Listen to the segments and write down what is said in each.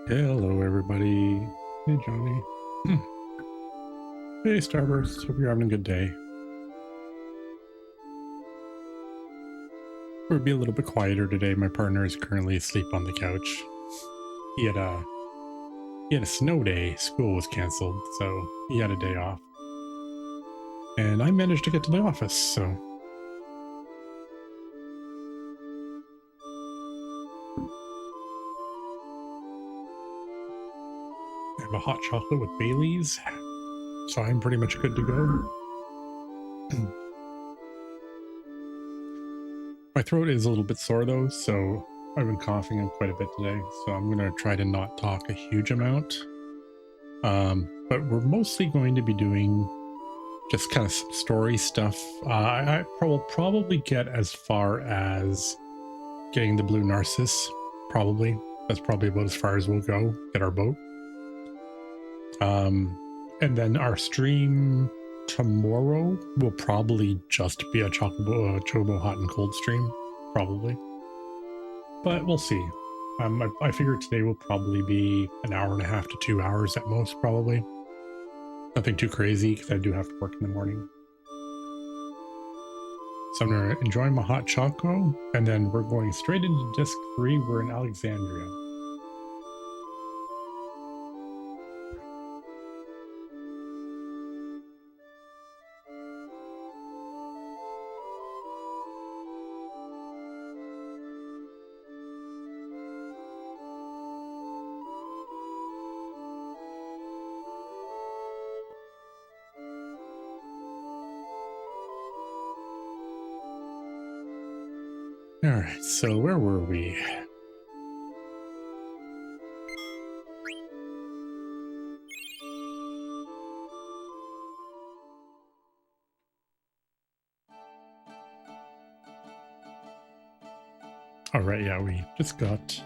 Hello, everybody. Hey, Johnny. Hey, Starburst. Hope you're having a good day. We'll be a little bit quieter today. My partner is currently asleep on the couch. He had a snow day. School was canceled, so he had a day off. And I managed to get to the office, so I have a hot chocolate with Bailey's, so I'm pretty much good to go. My throat is a little bit sore though, so I've been coughing quite a bit today, so I'm going to try to not talk a huge amount. But we're mostly going to be doing just kind of some story stuff. I will probably get as far as getting the blue Narcissus, probably. That's probably about as far as we'll go, get our boat. And then our stream tomorrow will probably just be a Chocobo hot and cold stream, probably. But we'll see. I figure today will probably be an hour and a half to 2 hours at most, probably. Nothing too crazy because I do have to work in the morning. So I'm going to enjoy my hot choco, and then we're going straight into disc 3. We're in Alexandria. All right, so where were we? All right, yeah, we just got...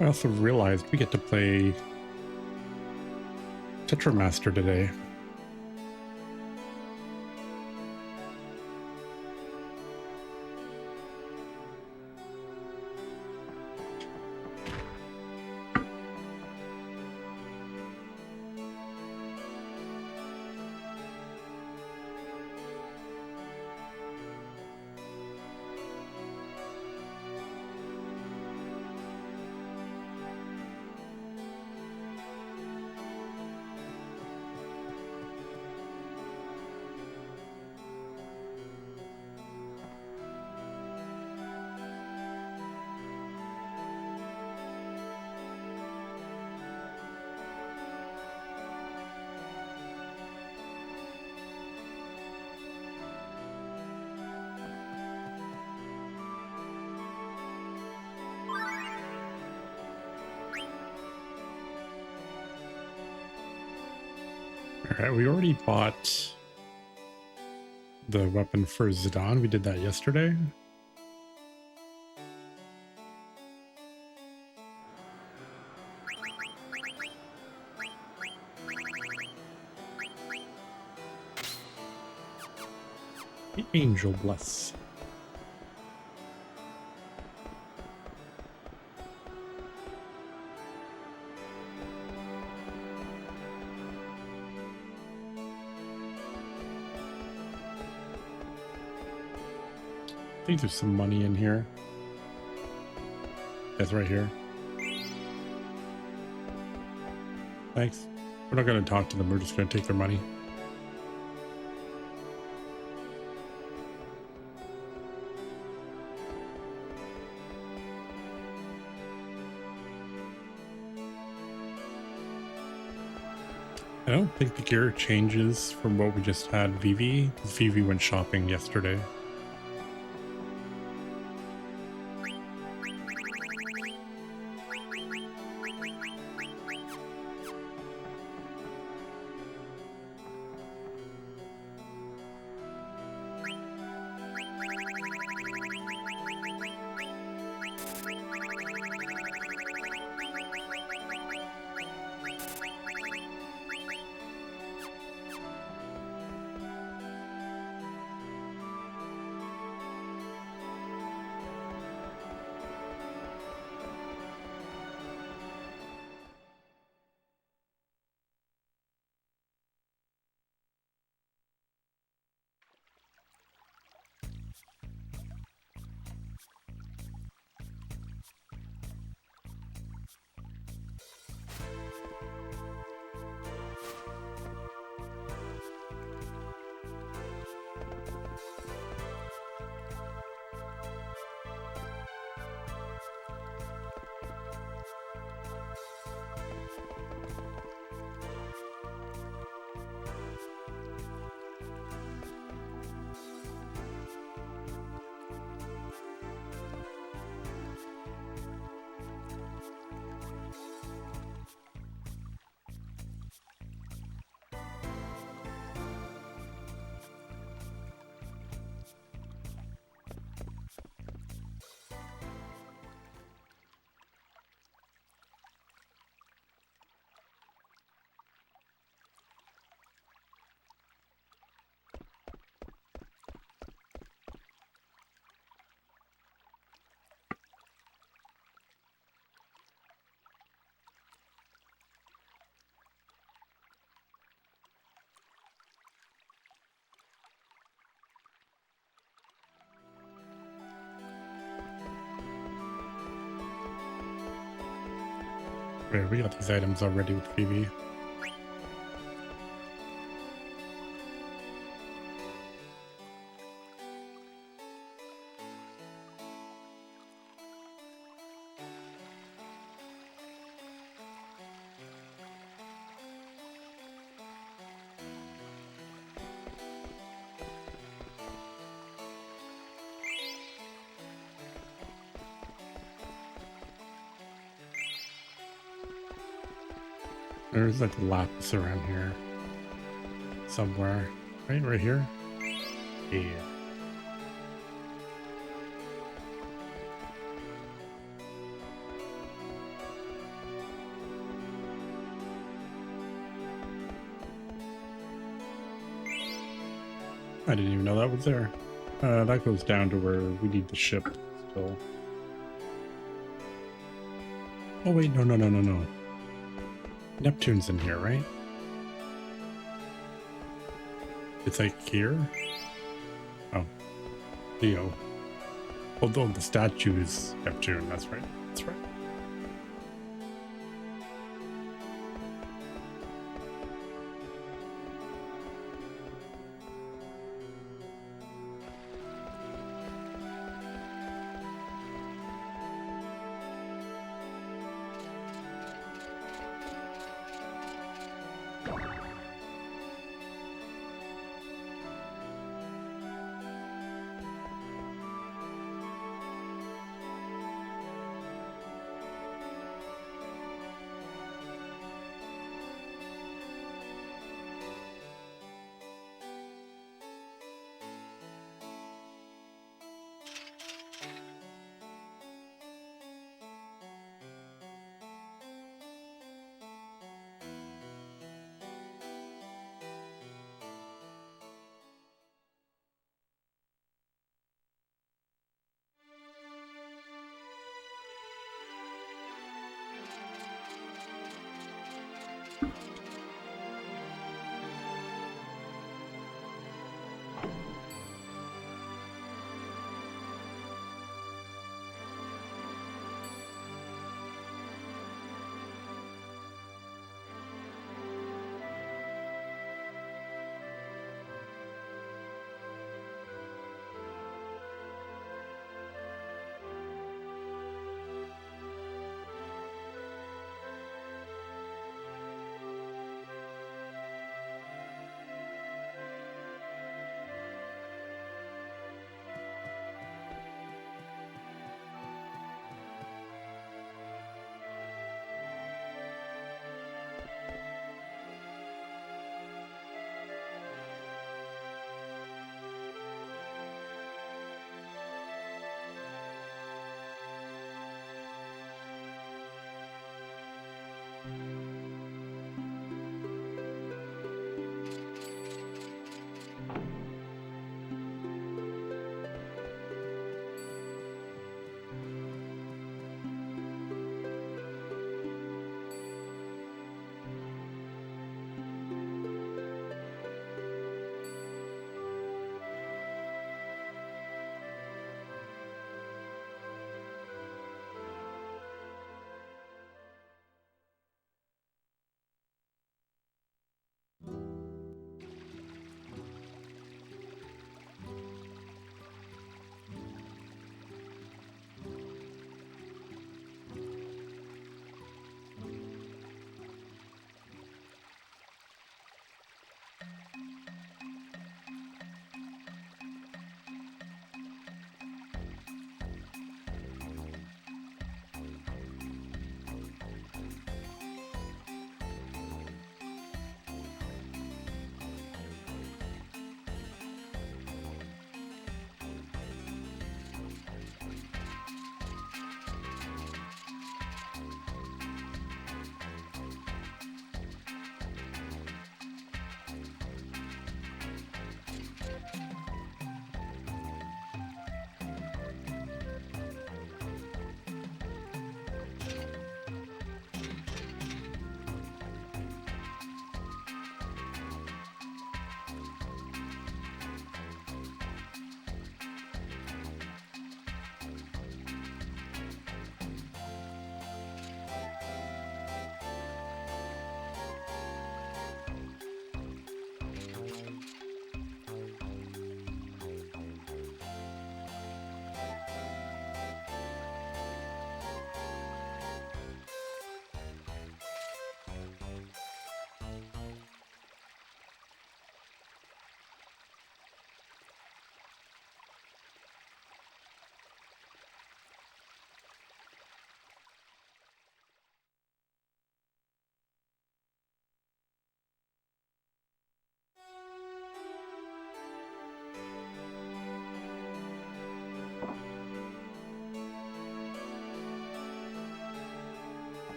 I also realized we get to play Tetramaster today. All right, we already bought the weapon for Zidane. We did that yesterday. The Angel Bless. I think there's some money in here. That's right here. Thanks. We're not going to talk to them. We're just going to take their money. I don't think the gear changes from what we just had Vivi. Vivi went shopping yesterday. Right, we got these items already with Vivi. There's like lapis around here somewhere. Right here. Yeah. I didn't even know that was there. That goes down to where we need the ship still. Oh wait, no. Neptune's in here, right? It's like here? Oh, Leo. Although the statue is Neptune, that's right. That's right.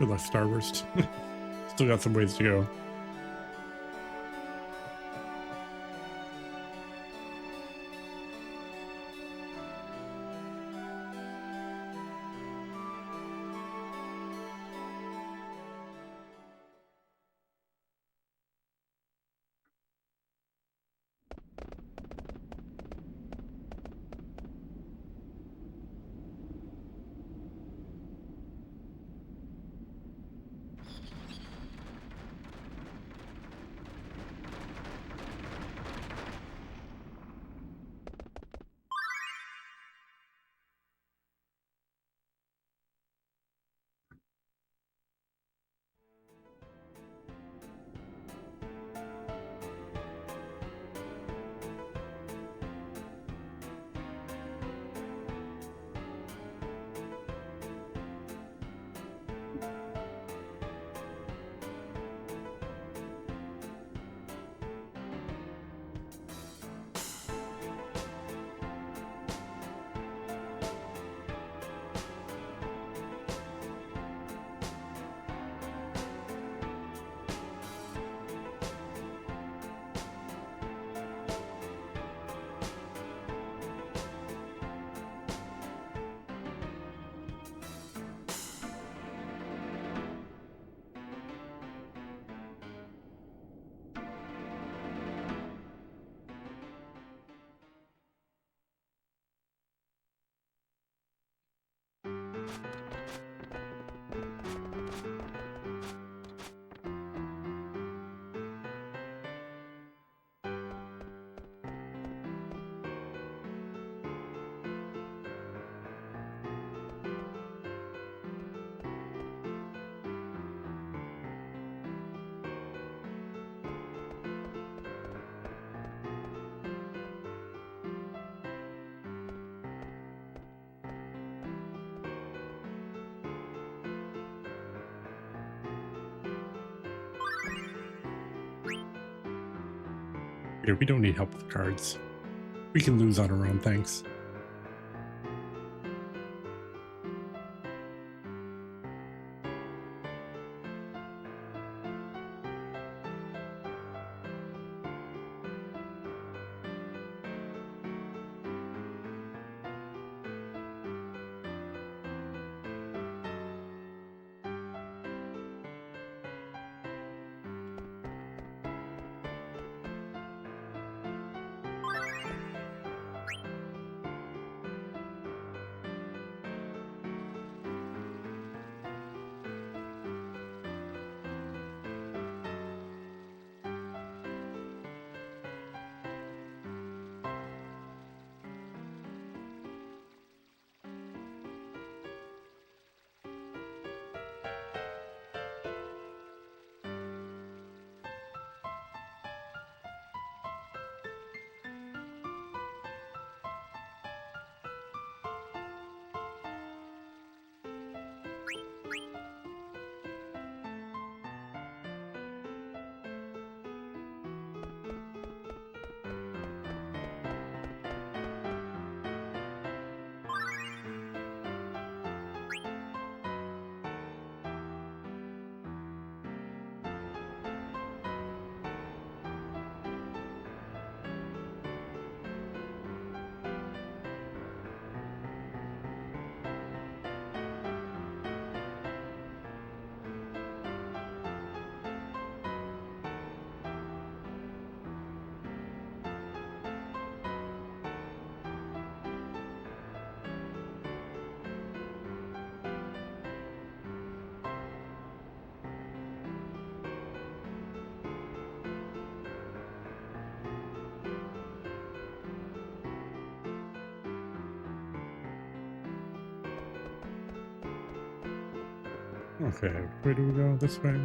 Good luck, Starburst. Still got some ways to go. Here, we don't need help with cards. We can lose on our own, thanks. Okay, where do we go? This way?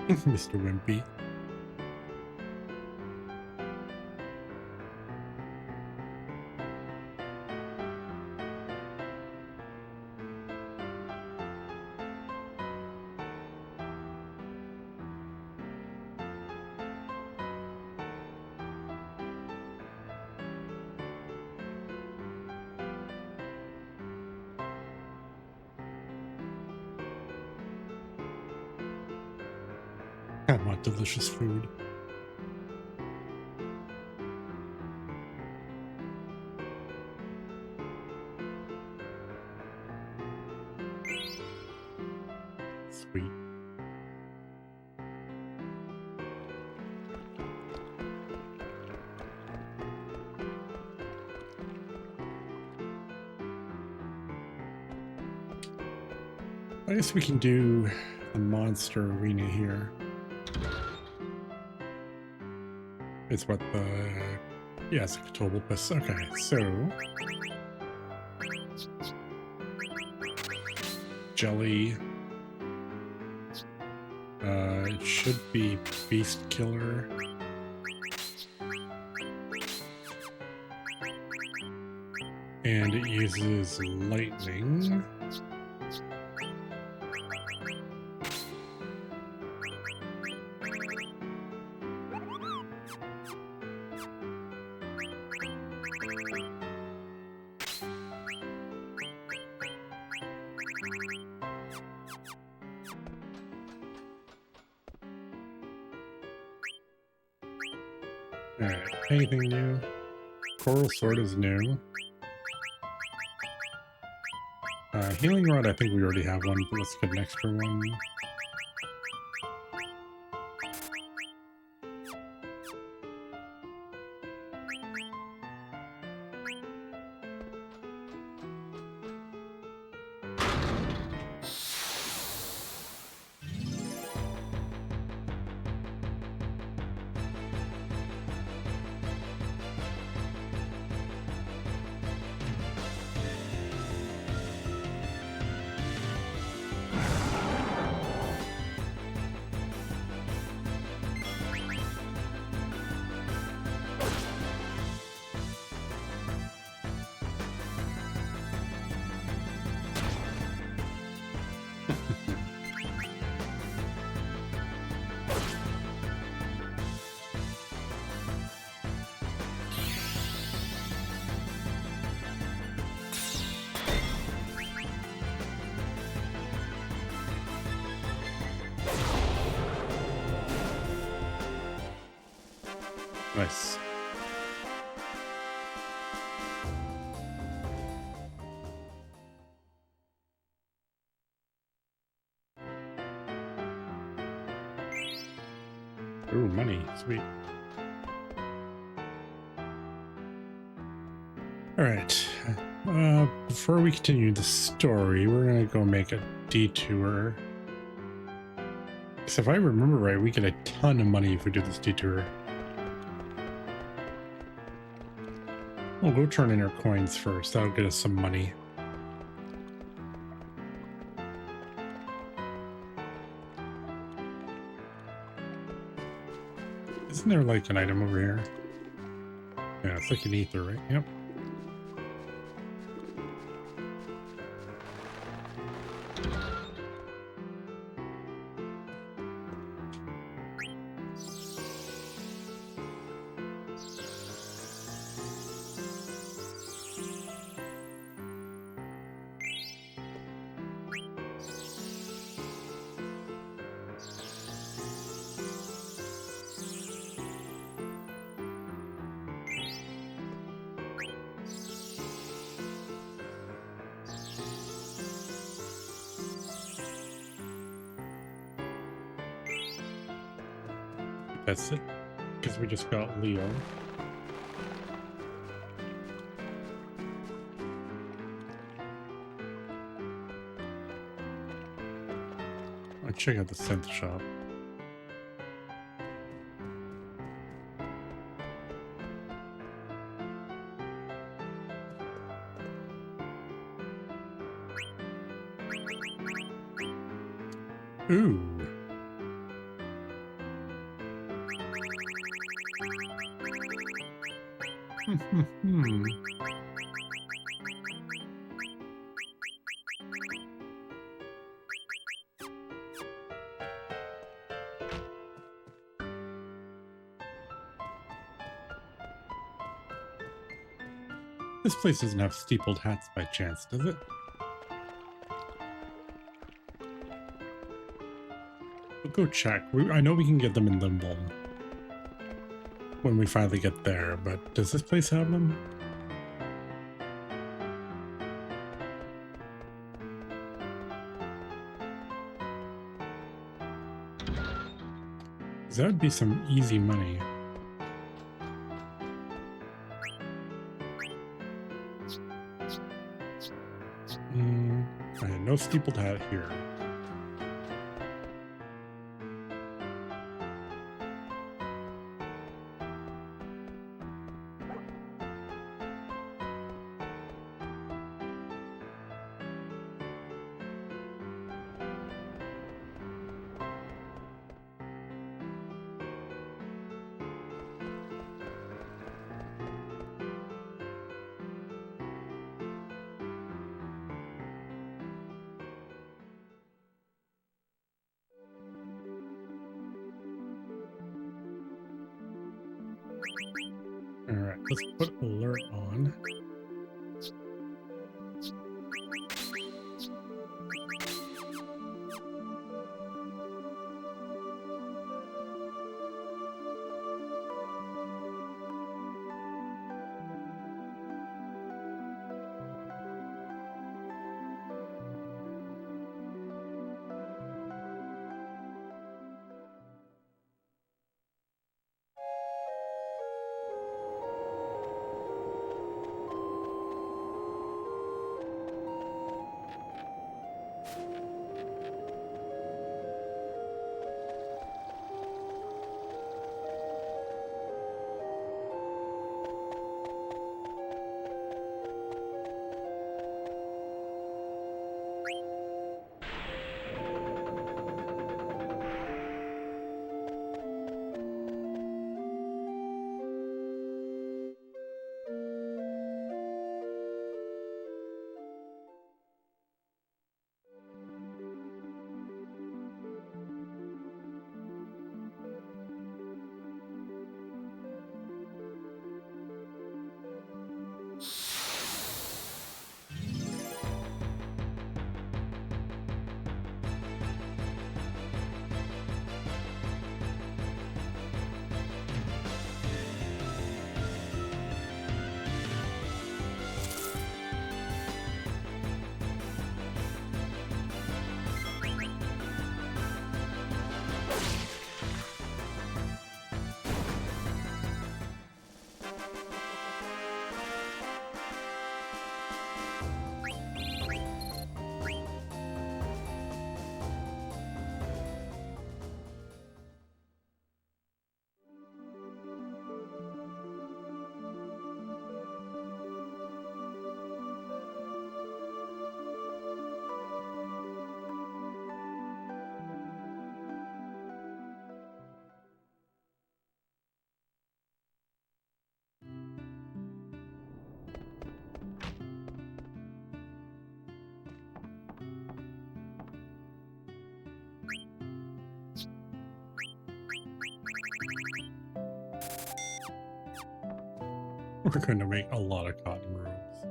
Mr. Wimpy. I want delicious food. Sweet. I guess we can do the monster arena here. It's what the... Yeah, it's like a total bus. Okay, so... Jelly. It should be Beast Killer. And it uses lightning. Alright, anything new? Coral Sword is new. Healing Rod, I think we already have one, but let's get an extra one. Nice. Ooh, money. Sweet. Alright. Before we continue the story, we're gonna go make a detour. Because if I remember right, we get a ton of money if we do this detour. We'll go turn in our coins first. That'll get us some money. Isn't there like an item over here? Yeah, it's like an ether, right? Yep. That's it, because we just got Leo. I'll check out the synth shop. Ooh. Hmm. This place doesn't have steepled hats by chance, does it? We'll go check. I know we can get them in Limbolm when we finally get there, but does this place have them? That would be some easy money. Alright, no steepled hat here. Alright, let's put alert on. We're going to make a lot of cotton robes.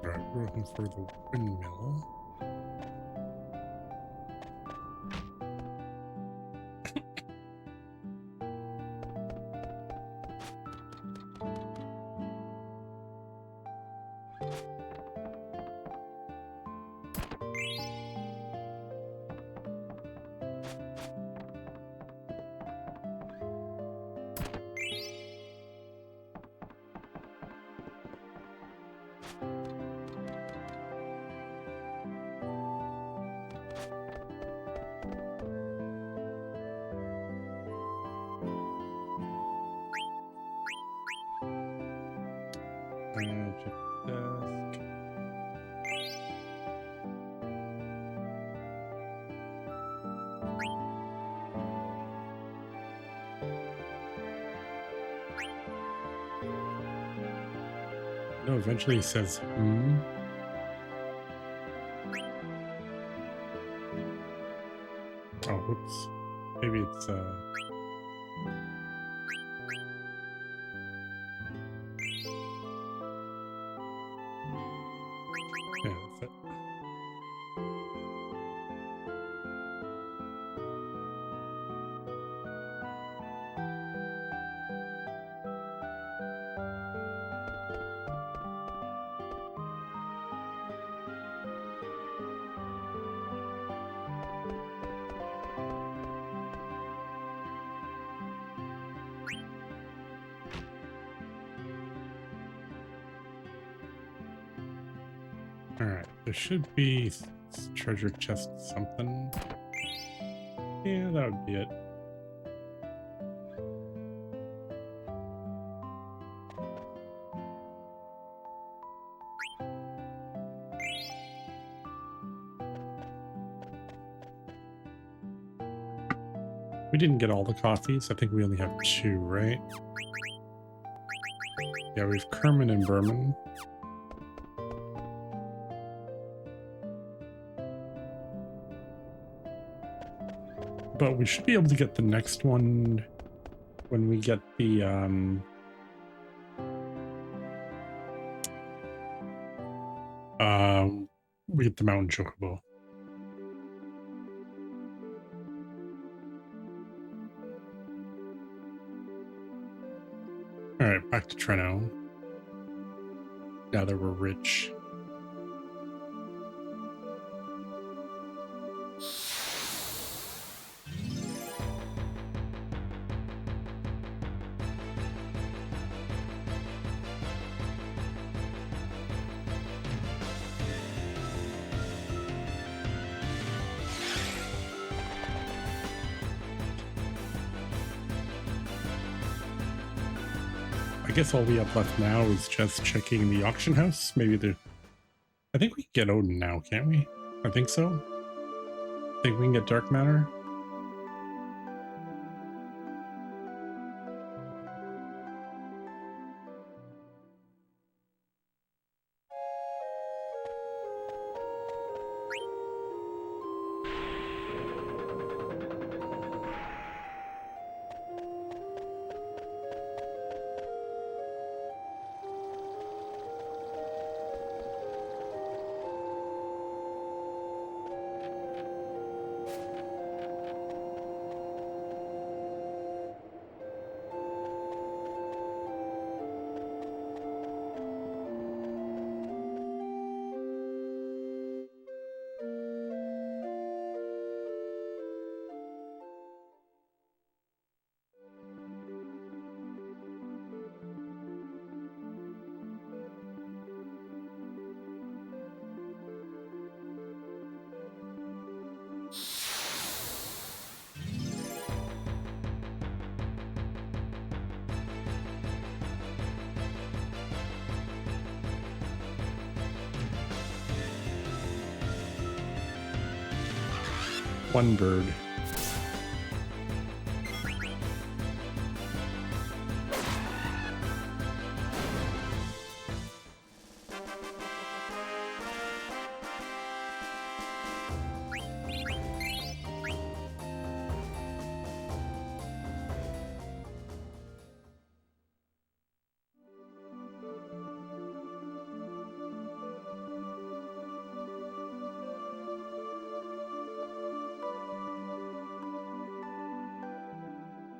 Alright, we're looking for the windmill. Magic desk. No, eventually he says, hmm. Oh, whoops. Maybe it's, yeah, that's it. Alright, there should be treasure chest something. Yeah, that would be it. We didn't get all the coffees. I think we only have 2, right? Yeah, we have Kerman and Berman. But we should be able to get the next one when we get the we get the mountain chocobo. All right, back to Treno. Now that we're rich. I guess all we have left now is just checking the auction house. Maybe there... I think we can get Odin now, can't we? I think so. I think we can get Dark Matter. One bird.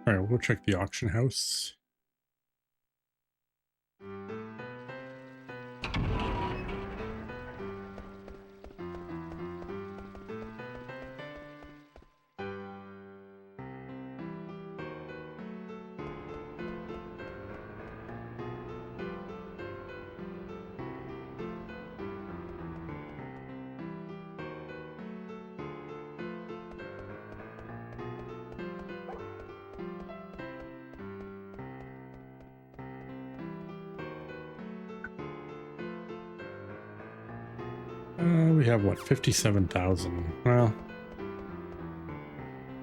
All right, we'll check the auction house. We have what, 57,000? Well,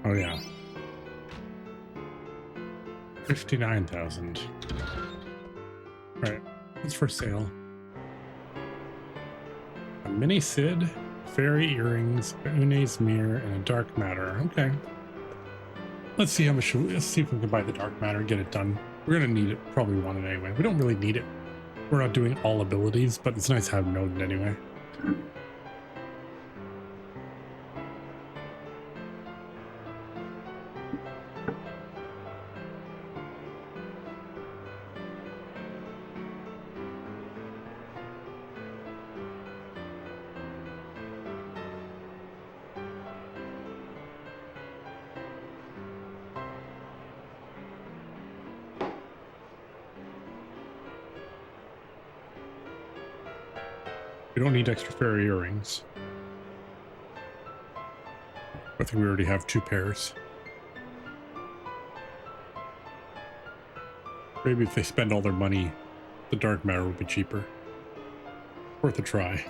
oh yeah, 59,000. Right, it's for sale. mini Sid, fairy earrings, Une's mirror, and a dark matter. Okay. Let's see how much. Let's see if we can buy the dark matter and get it done. We're gonna need it. Probably want it anyway. We don't really need it. We're not doing all abilities, but it's nice to have noted anyway. We don't need extra fairy earrings. I think we already have 2 pairs. Maybe if they spend all their money, the dark matter will be cheaper. Worth a try.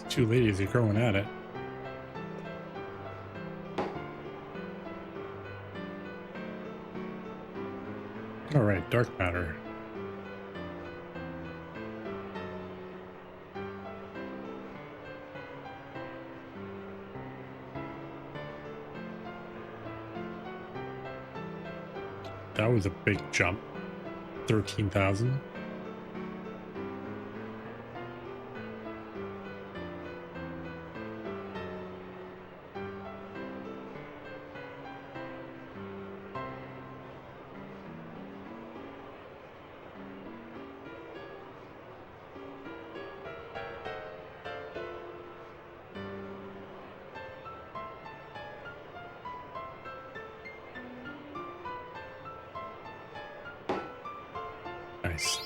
Two ladies are going at it. All right, dark matter. That was a big jump. 13,000. Nice.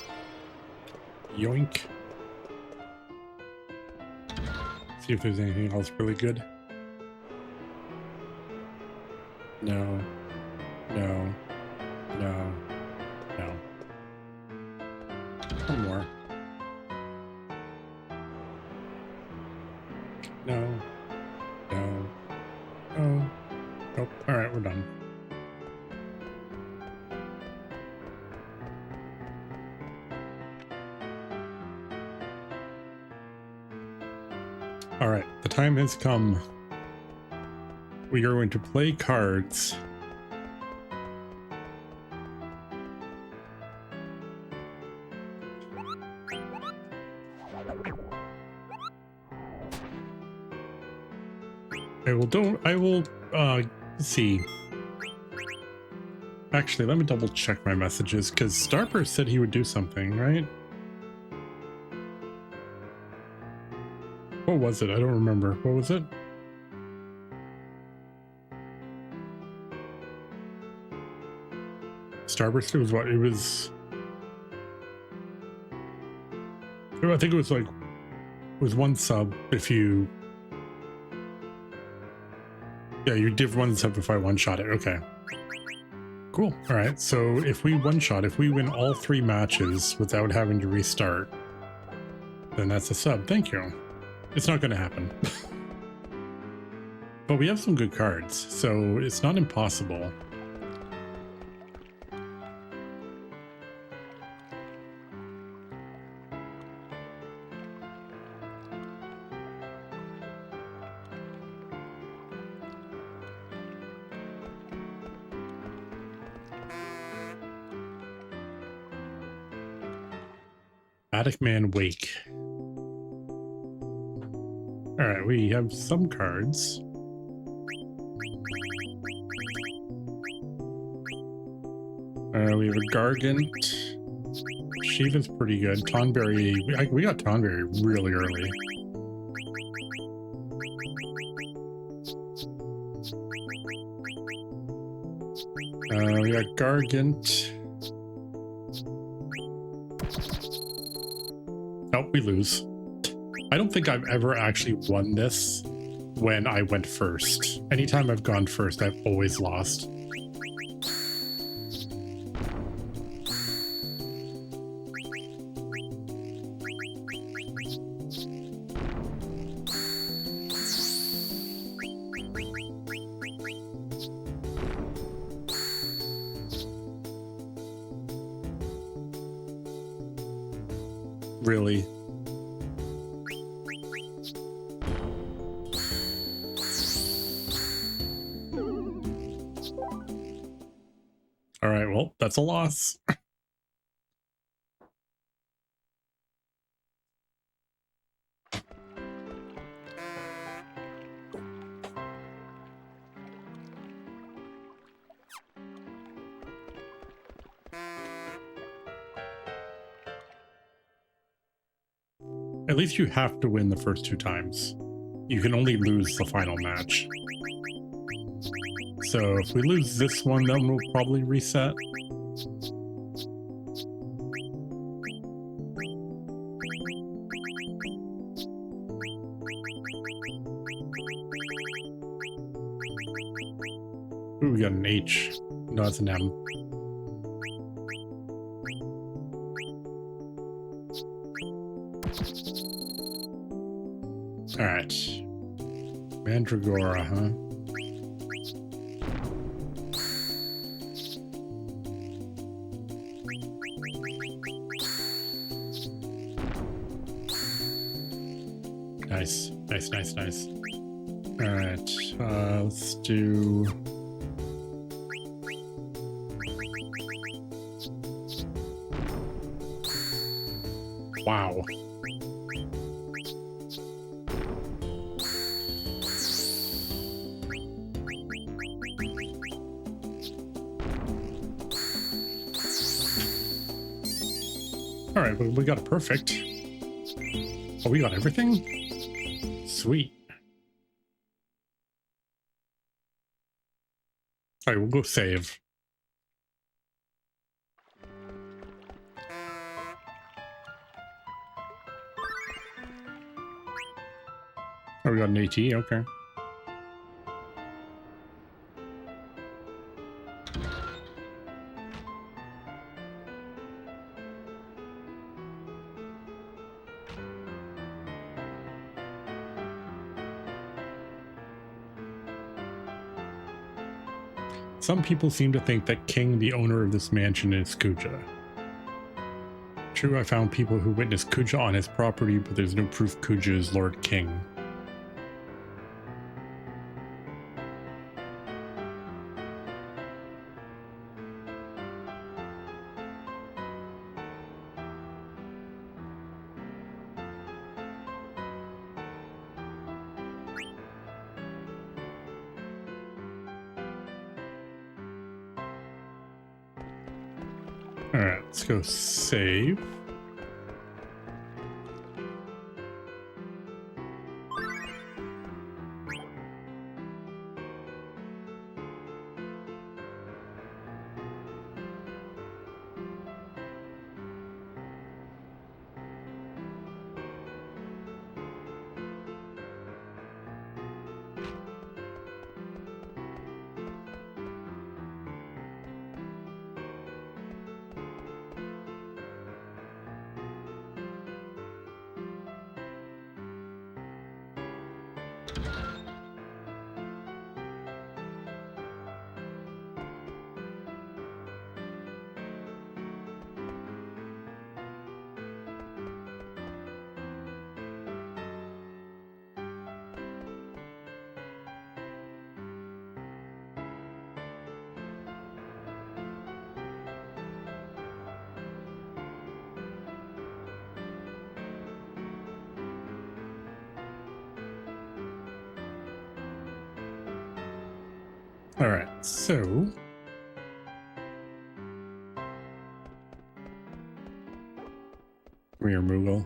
Yoink. See if there's anything else really good. No. No. No. No. One more. No. No. No. Nope. All right, we're done. All right, the time has come. We are going to play cards. I will see. Actually, let me double check my messages because Starburst said he would do something, right? What was it? I don't remember. What was it? Starburst, it was what? It was... I think it was like... It was 1 sub if you... Yeah, you did 1 sub if I one-shot it. Okay. Cool. All right. So if we one-shot, if we win all 3 matches without having to restart, then that's a sub. Thank you. It's not going to happen. But we have some good cards, so it's not impossible. Attic Man Wake. Alright, we have some cards. We have a Gargant. Shiva's pretty good. Tonberry. We got Tonberry really early. We got Gargant. Nope, we lose. I don't think I've ever actually won this when I went first. Anytime I've gone first, I've always lost. Really. All right, well, that's a loss. At least you have to win the first 2 times. You can only lose the final match. So if we lose this one, then we'll probably reset. Ooh, we got an H. No, it's an M. Alright. Mandragora, huh? Nice. Nice, nice, nice. Alright, let's do... Wow. All right, we got a perfect. Oh, we got everything? Sweet. All right, we'll go save. Oh, we got an AT, okay. Some people seem to think that King, the owner of this mansion, is Kuja. True, I found people who witnessed Kuja on his property, but there's no proof Kuja is Lord King. Alright, let's go save. All right, so come here, Moogle.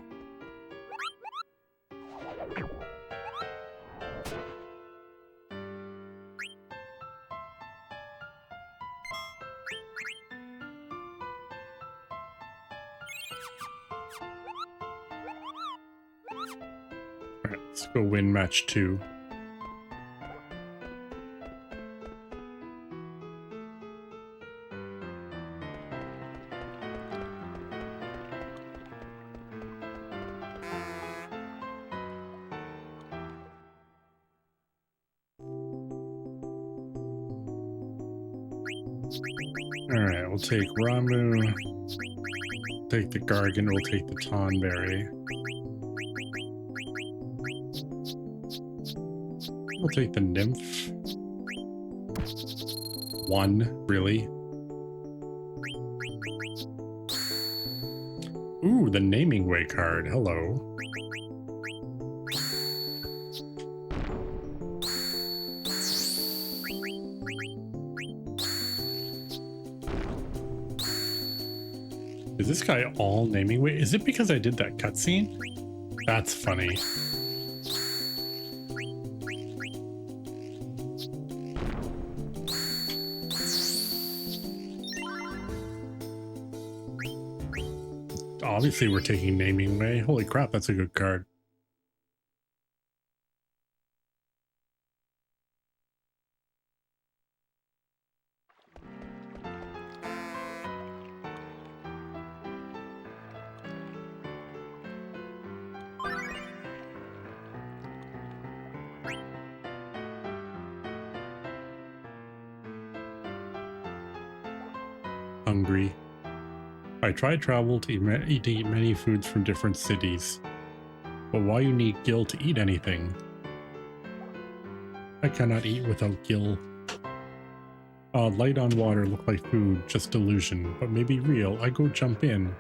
All right, let's go win match 2. Alright, we'll take Ramu, take the Gargan, we'll take the Tonberry. We'll take the Nymph. 1, really? Ooh, the Naming Way card, hello. Is this guy all Naming Way? Is it because I did that cutscene? That's funny. Obviously we're taking Naming Way. Holy crap, that's a good card. Hungry. I tried travel to eat many foods from different cities. But why you need Gil to eat anything? I cannot eat without Gil. Light on water look like food, just delusion, but maybe real. I go jump in.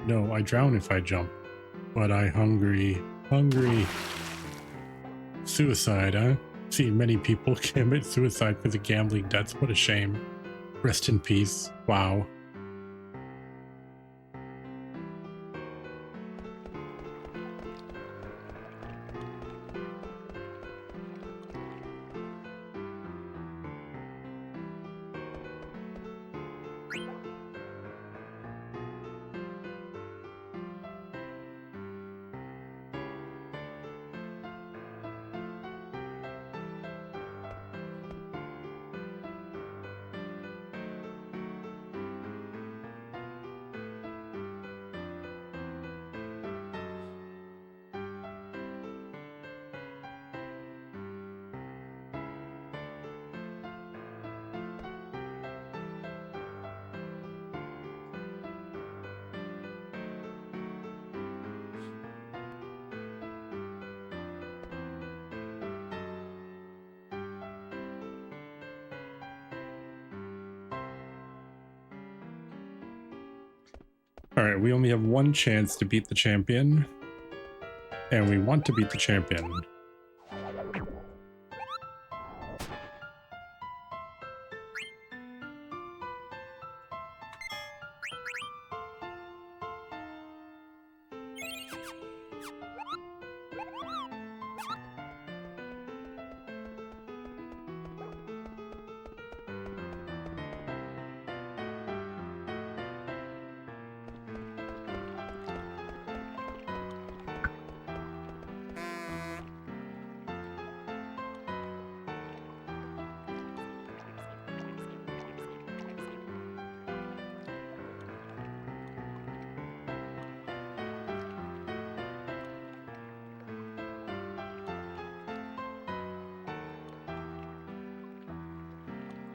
No, I drown if I jump. But I hungry. Hungry. Suicide, huh? See, many people commit suicide because of gambling debts. What a shame. Rest in peace. Wow. Alright, we only have one chance to beat the champion. And we want to beat the champion.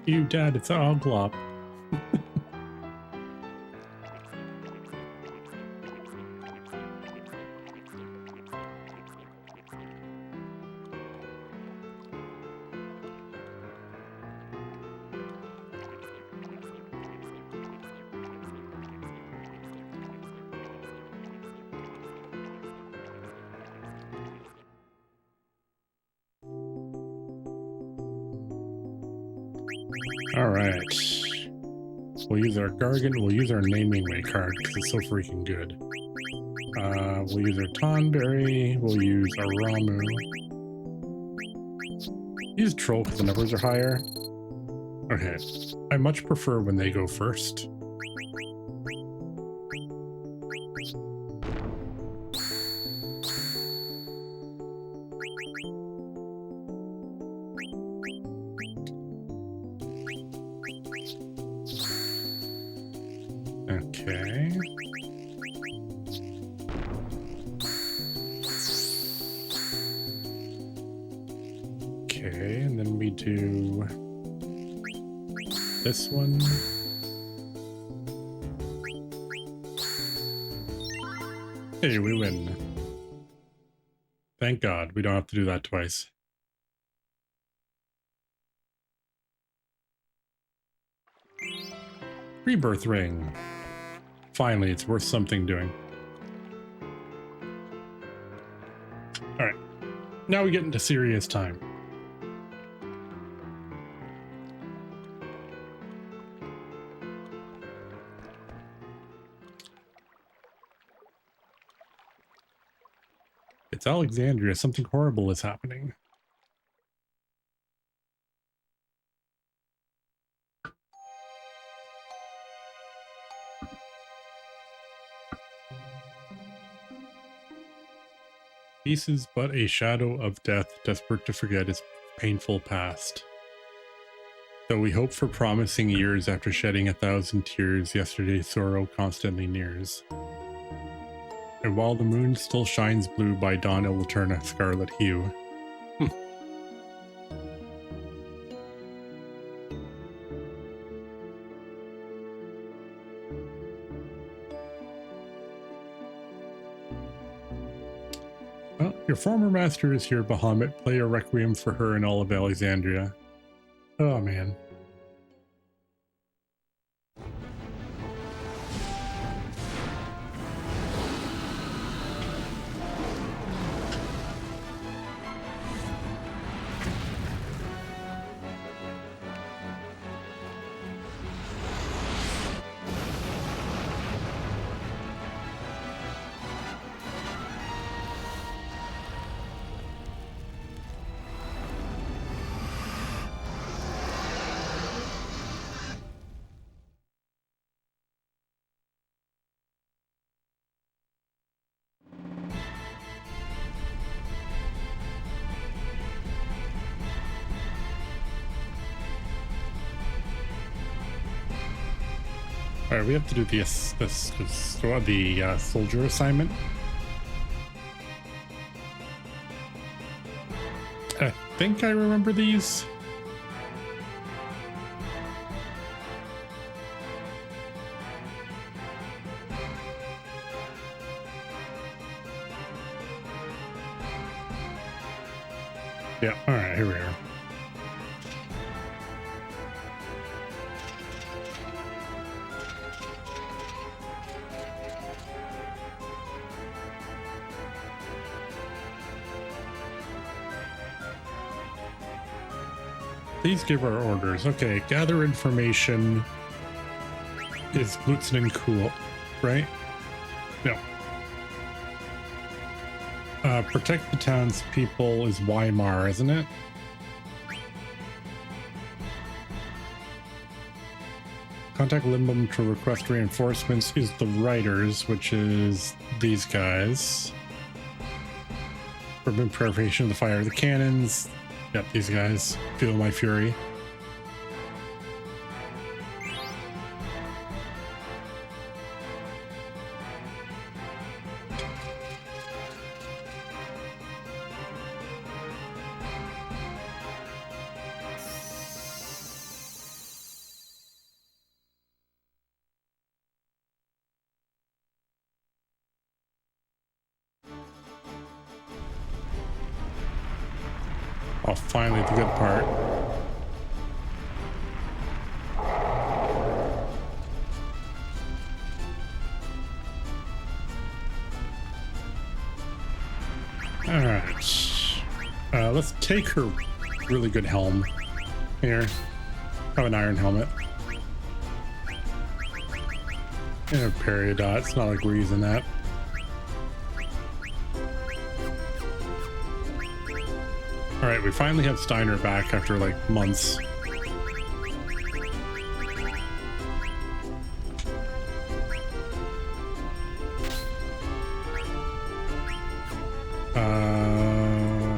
You dad, it's Oglop. All right. We'll use our Gargan. We'll use our naming way card because it's so freaking good. We'll use our Tonberry. We'll use our Ramu. Use Troll because the numbers are higher. Okay. I much prefer when they go first. Okay. Okay, and then we do this one. Hey, we win. Thank God, we don't have to do that twice. Rebirth ring. Finally, it's worth something doing. All right, now we get into serious time. It's Alexandria. Something horrible is happening. Peace is but a shadow of death, desperate to forget its painful past. Though we hope for promising years after shedding 1,000 tears, yesterday's sorrow constantly nears. And while the moon still shines blue, by dawn it will turn a scarlet hue. Well, your former master is here, Bahamut. Play a requiem for her and all of Alexandria. Oh, man. All right, we have to do the soldier assignment. I think I remember these. Yeah, all right, here we are. Please give our orders. Okay, gather information is Blitzen and Cool, right? No. Protect the townspeople is Weimar, isn't it? Contact Limbum to request reinforcements is the Riders, which is these guys. Forbidden preparation of the fire of the cannons. Yep, these guys. Feel my fury. Oh, finally the good part. All right. Let's take her really good helm here. have an iron helmet. And a peridot. It's not like we're using that. Alright, we finally have Steiner back after like months.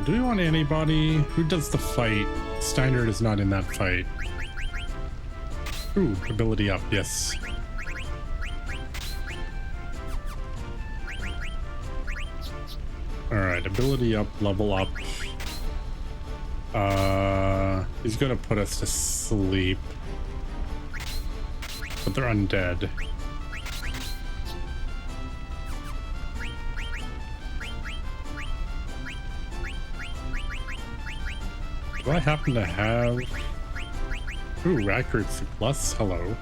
Do we want anybody? Who does the fight? Steiner is not in that fight. Ooh, ability up, yes. Alright, ability up, level up. He's gonna put us to sleep. But they're undead. Do I happen to have... Ooh, accuracy plus, hello.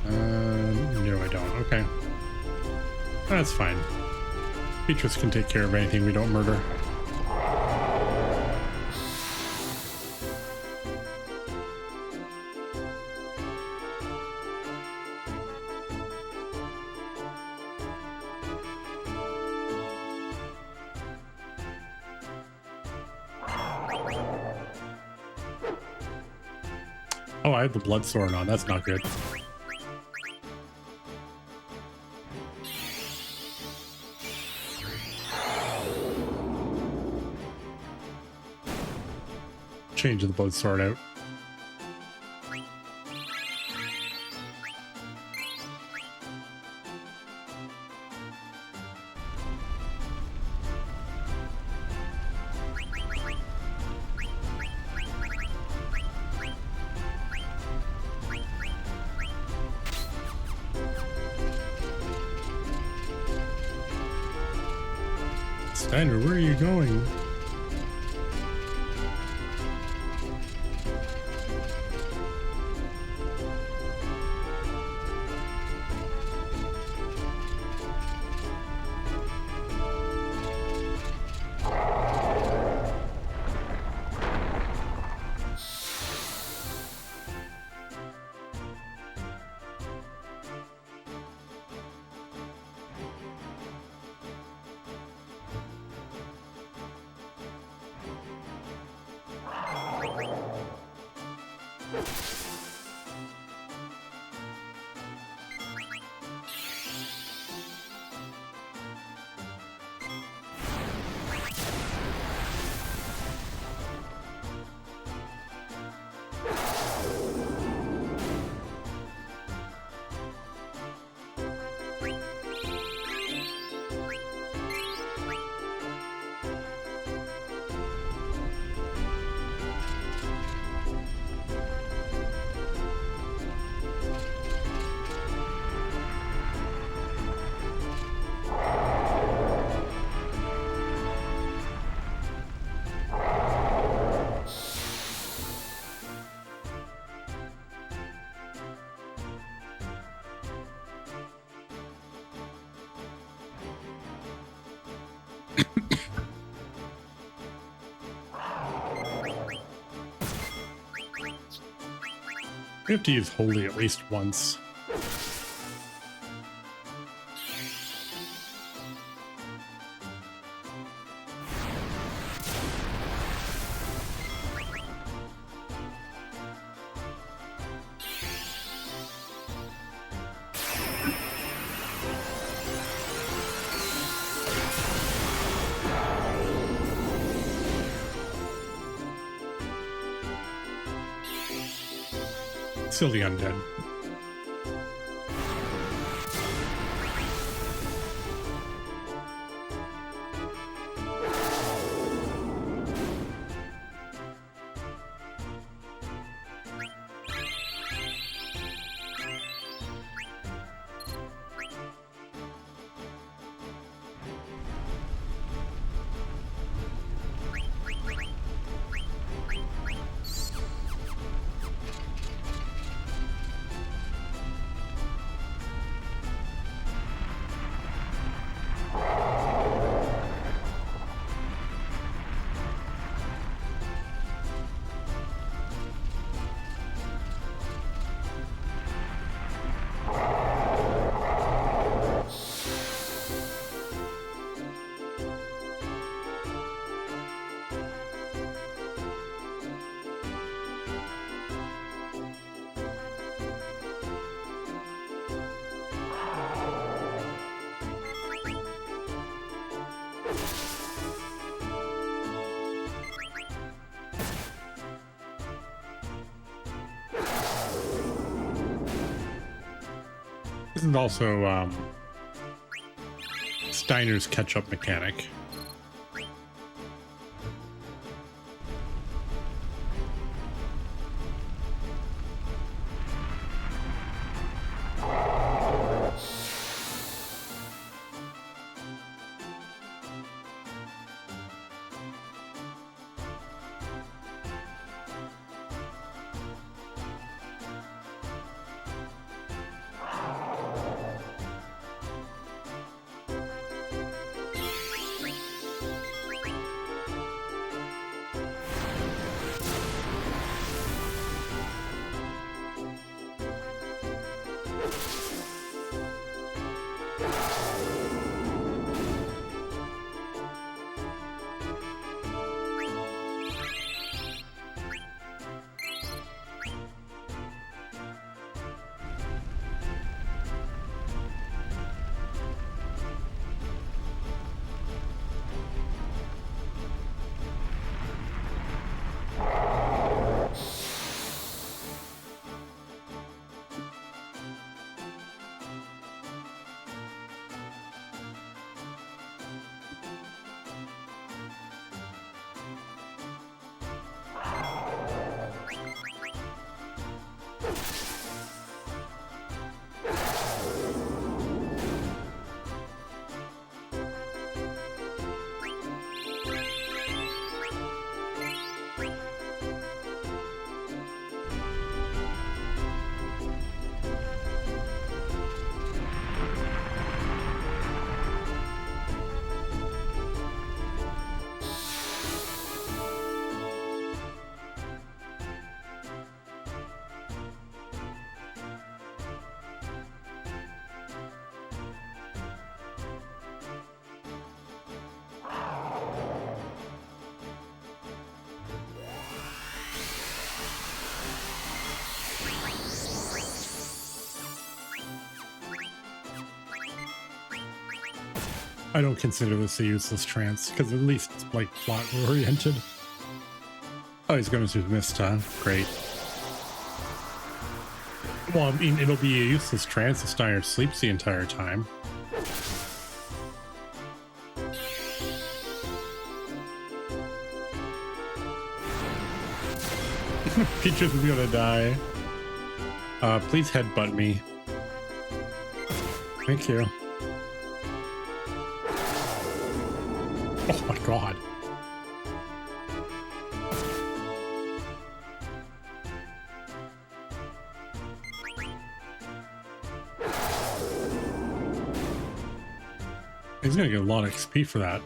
No I don't, okay. That's fine. Beatrice can take care of anything we don't murder. Oh, I have the blood sword on. That's not good. Change the blood sword out. Steiner, where are you going? We have to use holy at least once. Still the undead. is also Steiner's catch-up mechanic. I don't consider this a useless trance, because at least it's like plot oriented. Oh, he's going to miss time. Great. Well, I mean, it'll be a useless trance if Steiner sleeps the entire time. Peaches is gonna die. Please headbutt me. Thank you. Oh my god. He's gonna get a lot of XP for that.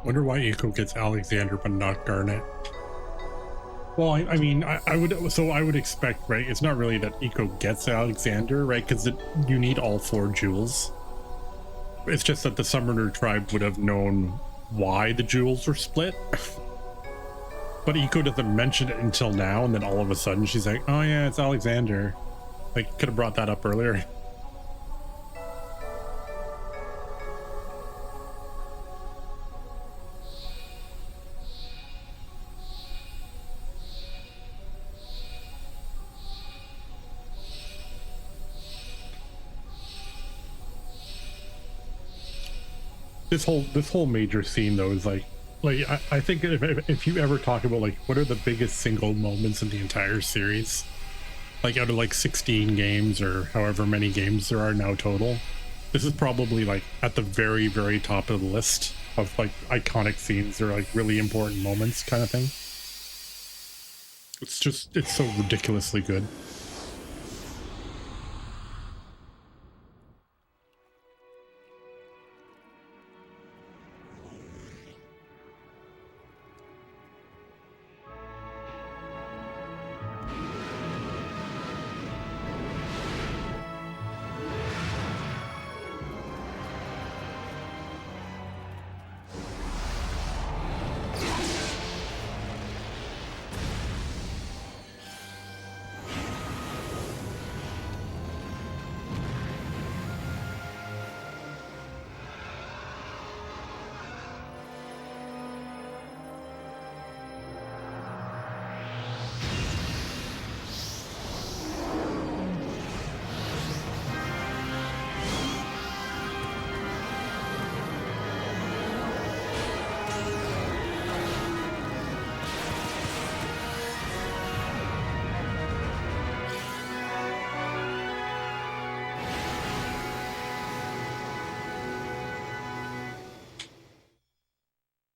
Wonder why Eco gets Alexander but not Garnet. Well, I mean, I would, so I would expect, right? It's not really that Eco gets Alexander, right? Because you need all 4 jewels. It's just that the Summoner tribe would have known why the jewels were split. But Eco doesn't mention it until now, and then all of a sudden she's like, oh yeah, it's Alexander. Like, could have brought that up earlier. This whole major scene though is like I think if you ever talk about like what are the biggest single moments in the entire series, like out of like 16 games or however many games there are now total, this is probably like at the very, very top of the list of like iconic scenes or like really important moments kind of thing. It's so ridiculously good.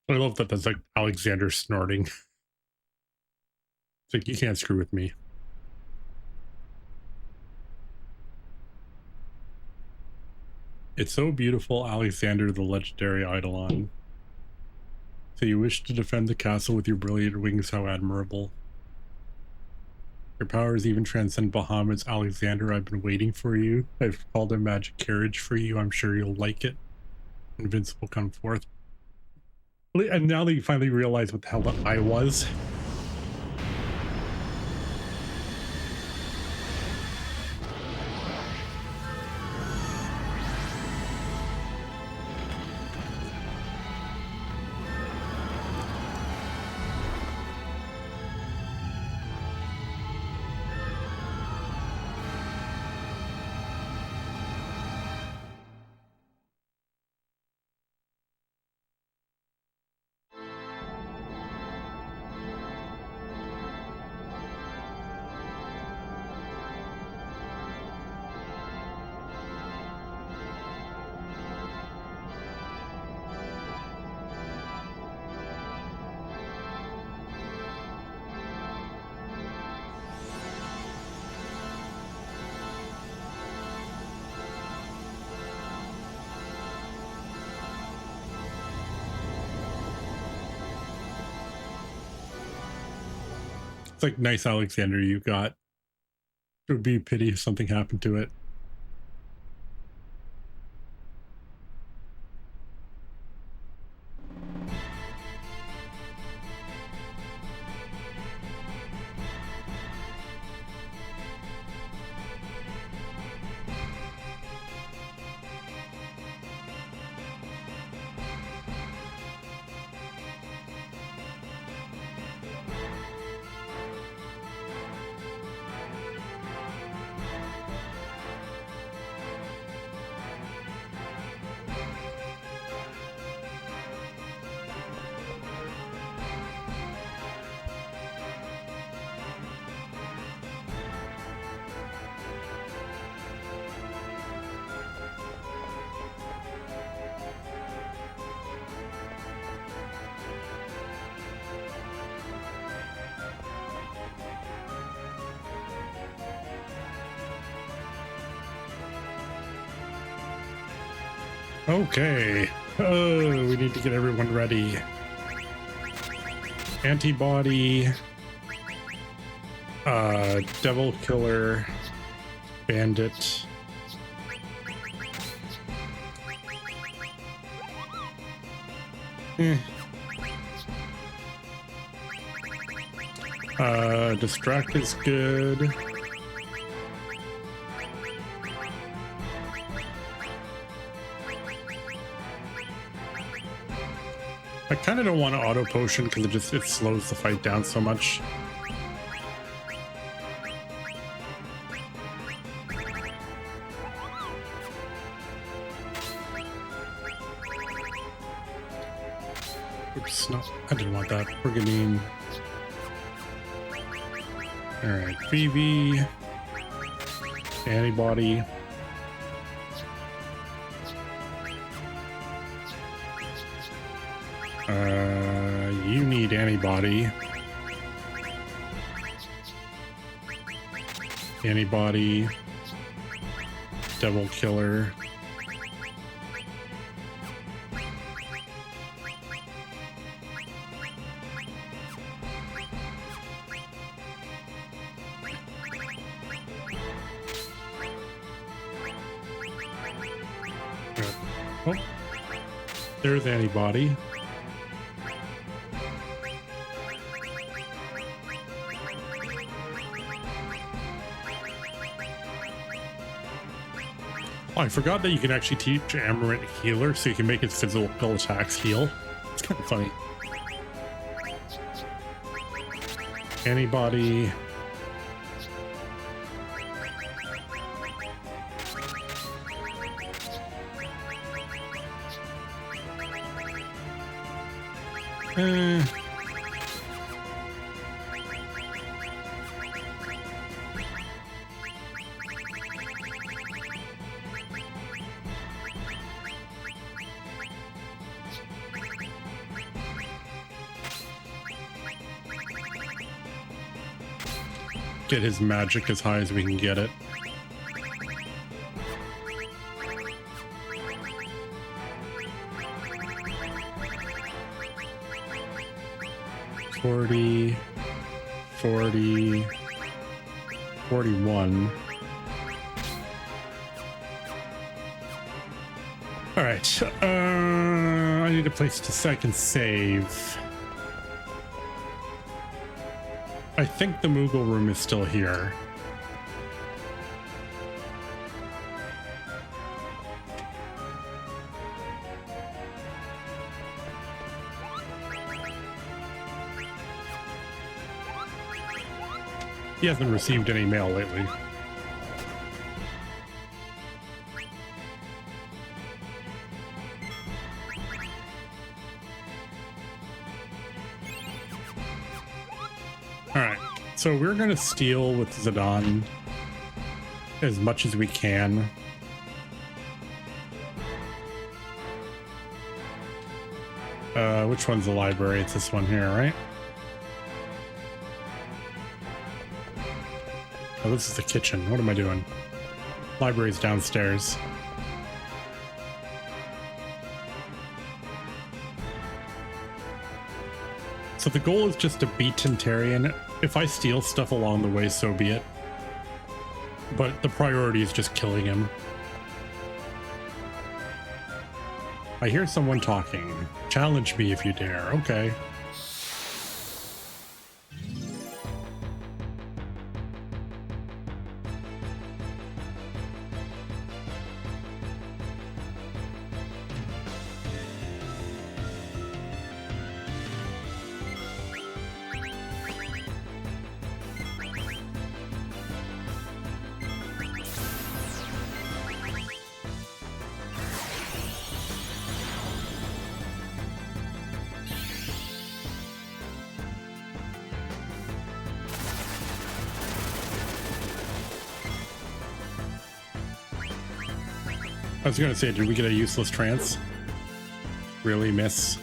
I love that that's like Alexander snorting. It's like, you can't screw with me. It's so beautiful, Alexander the legendary Eidolon. So you wish to defend the castle with your brilliant wings, how admirable. Your powers even transcend Bahamut's. Alexander, I've been waiting for you. I've called a magic carriage for you. I'm sure you'll like it. Invincible, come forth. And now that you finally realize what the hell that I was. It's like, nice Alexander you got. It would be a pity if something happened to it. Okay, Oh, we need to get everyone ready. Antibody, Devil Killer, Bandit. Distract is good. I kind of don't want to auto potion because it slows the fight down so much. Oops, no, I didn't want that. Berganine. Alright, VV. Antibody. You need antibody. Antibody. Devil Killer. Oh, there's antibody. Oh, I forgot that you can actually teach Amarant Healer, so you can make his physical attacks heal. It's kind of funny. Antibody. Get his magic as high as we can get it. $40, $40, $41. All right. I need a place to second save. I think the Moogle room is still here. He hasn't received any mail lately. Alright, so we're gonna steal with Zidane as much as we can. Which one's the library? It's this one here, right? Oh, this is the kitchen. What am I doing? Library's downstairs. So the goal is just to beat Tintarian. If I steal stuff along the way, so be it. But the priority is just killing him. I hear someone talking. Challenge me if you dare. Okay. I was gonna say, did we get a useless trance? Really, miss?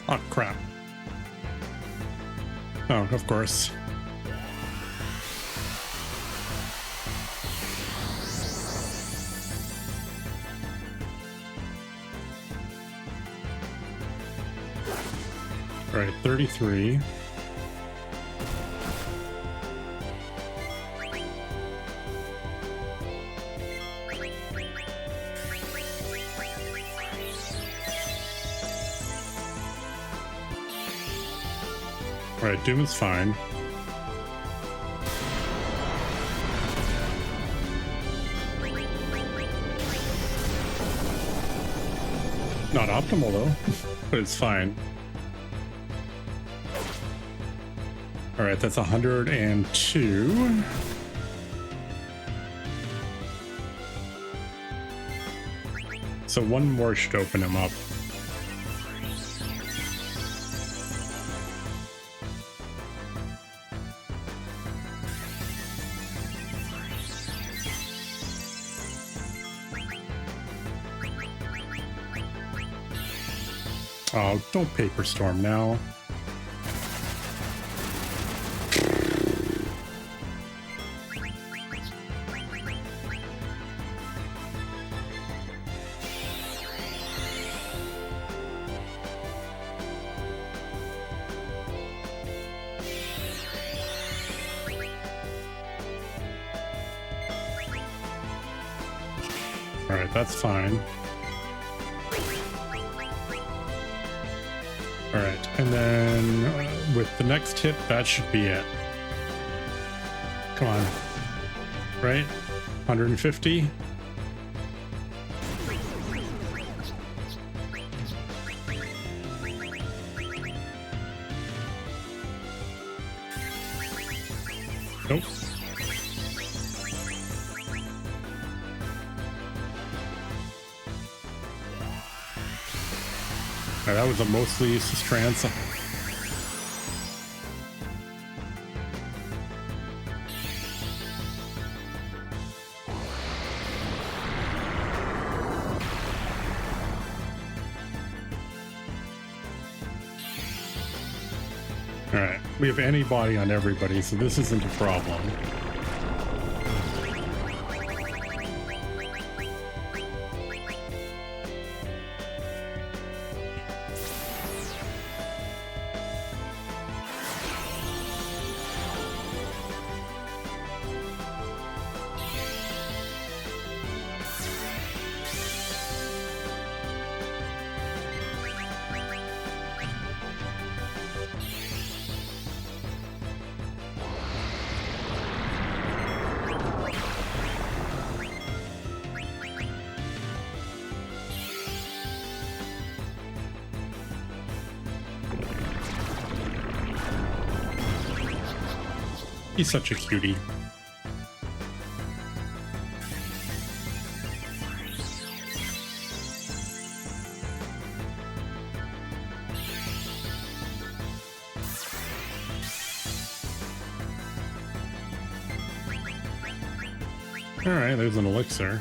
Oh, crap. Oh, of course. All right, 33. All right, Doom is fine. Not optimal though, but it's fine. All right, that's 102. So one more should open him up. Oh, don't Paper Storm now. All right, that's fine. All right, and then with the next hit, that should be it. Come on. Right? 150? Nope. Right, that was a mostly useless trance. All right, we have antibody on everybody, so this isn't a problem. He's such a cutie. All right, there's an elixir.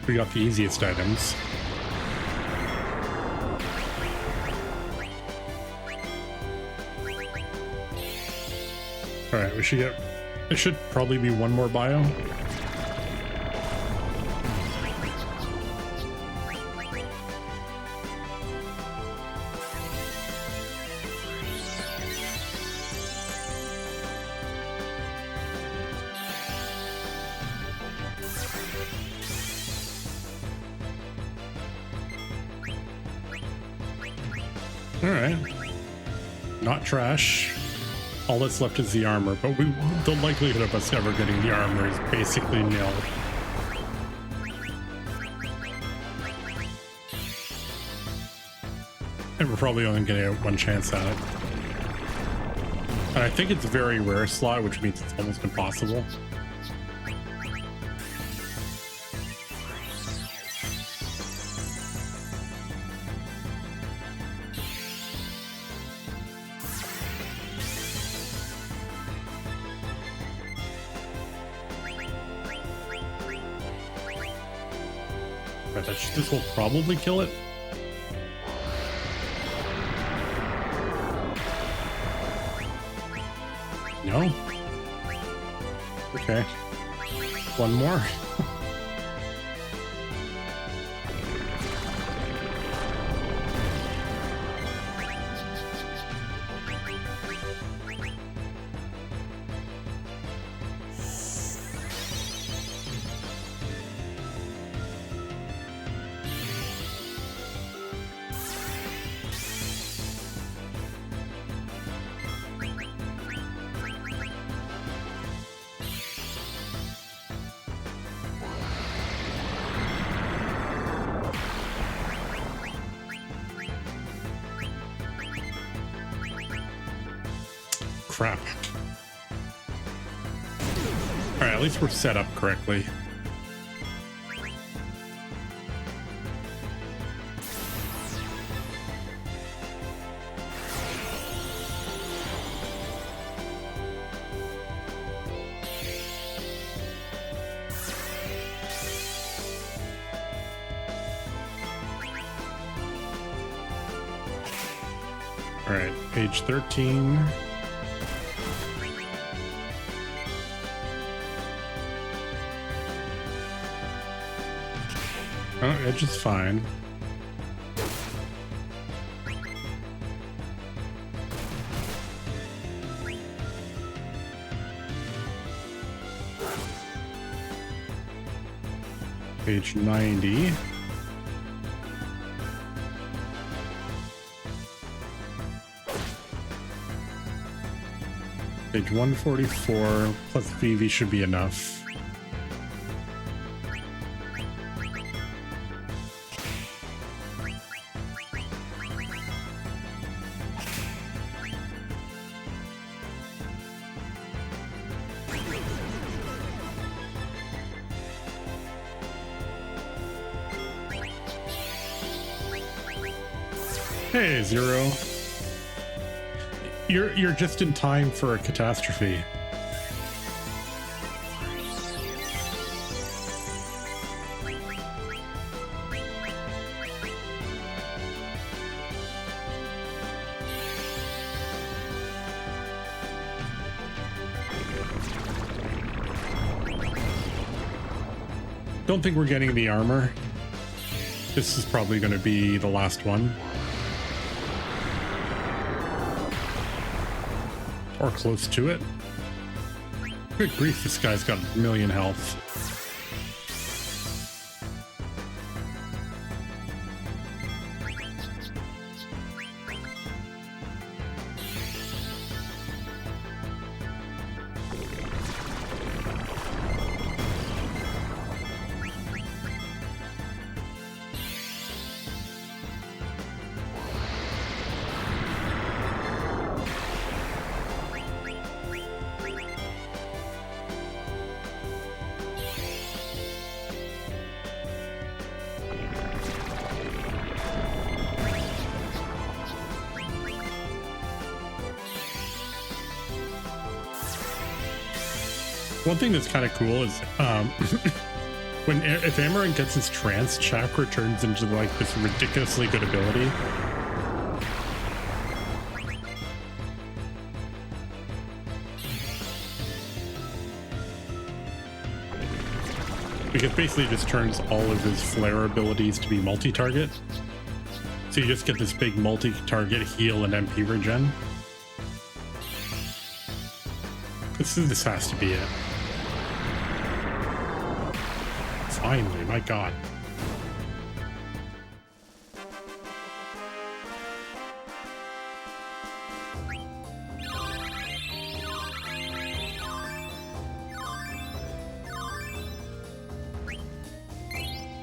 We got the easiest items. All right, we should get, it should probably be one more bio. All right, not trash. All that's left is the armor, but the likelihood of us ever getting the armor is basically nil. And we're probably only going to get one chance at it. And I think it's a very rare slot, which means it's almost impossible. This will probably kill it. No? Okay. One more. Crap. Alright, at least we're set up correctly. Alright, page 13. Oh, edge is fine. Page 90. Page 144 plus VV should be enough. Hey, Zero. You're just in time for a catastrophe. Don't think we're getting the armor. This is probably going to be the last one. Or close to it. Good grief, this guy's got a million health. One thing that's kind of cool is if Amaranth gets his trance, chakra turns into like this ridiculously good ability. Because basically it just turns all of his flare abilities to be multi-target. So you just get this big multi-target heal and MP regen. This has to be it. Finally, my god.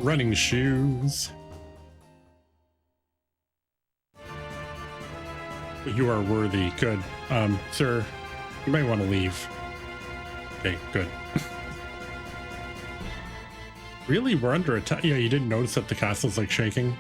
Running shoes. You are worthy. Good. Sir, you might want to leave. Okay, good. Really? We're under attack? Yeah, you didn't notice that the castle's like shaking?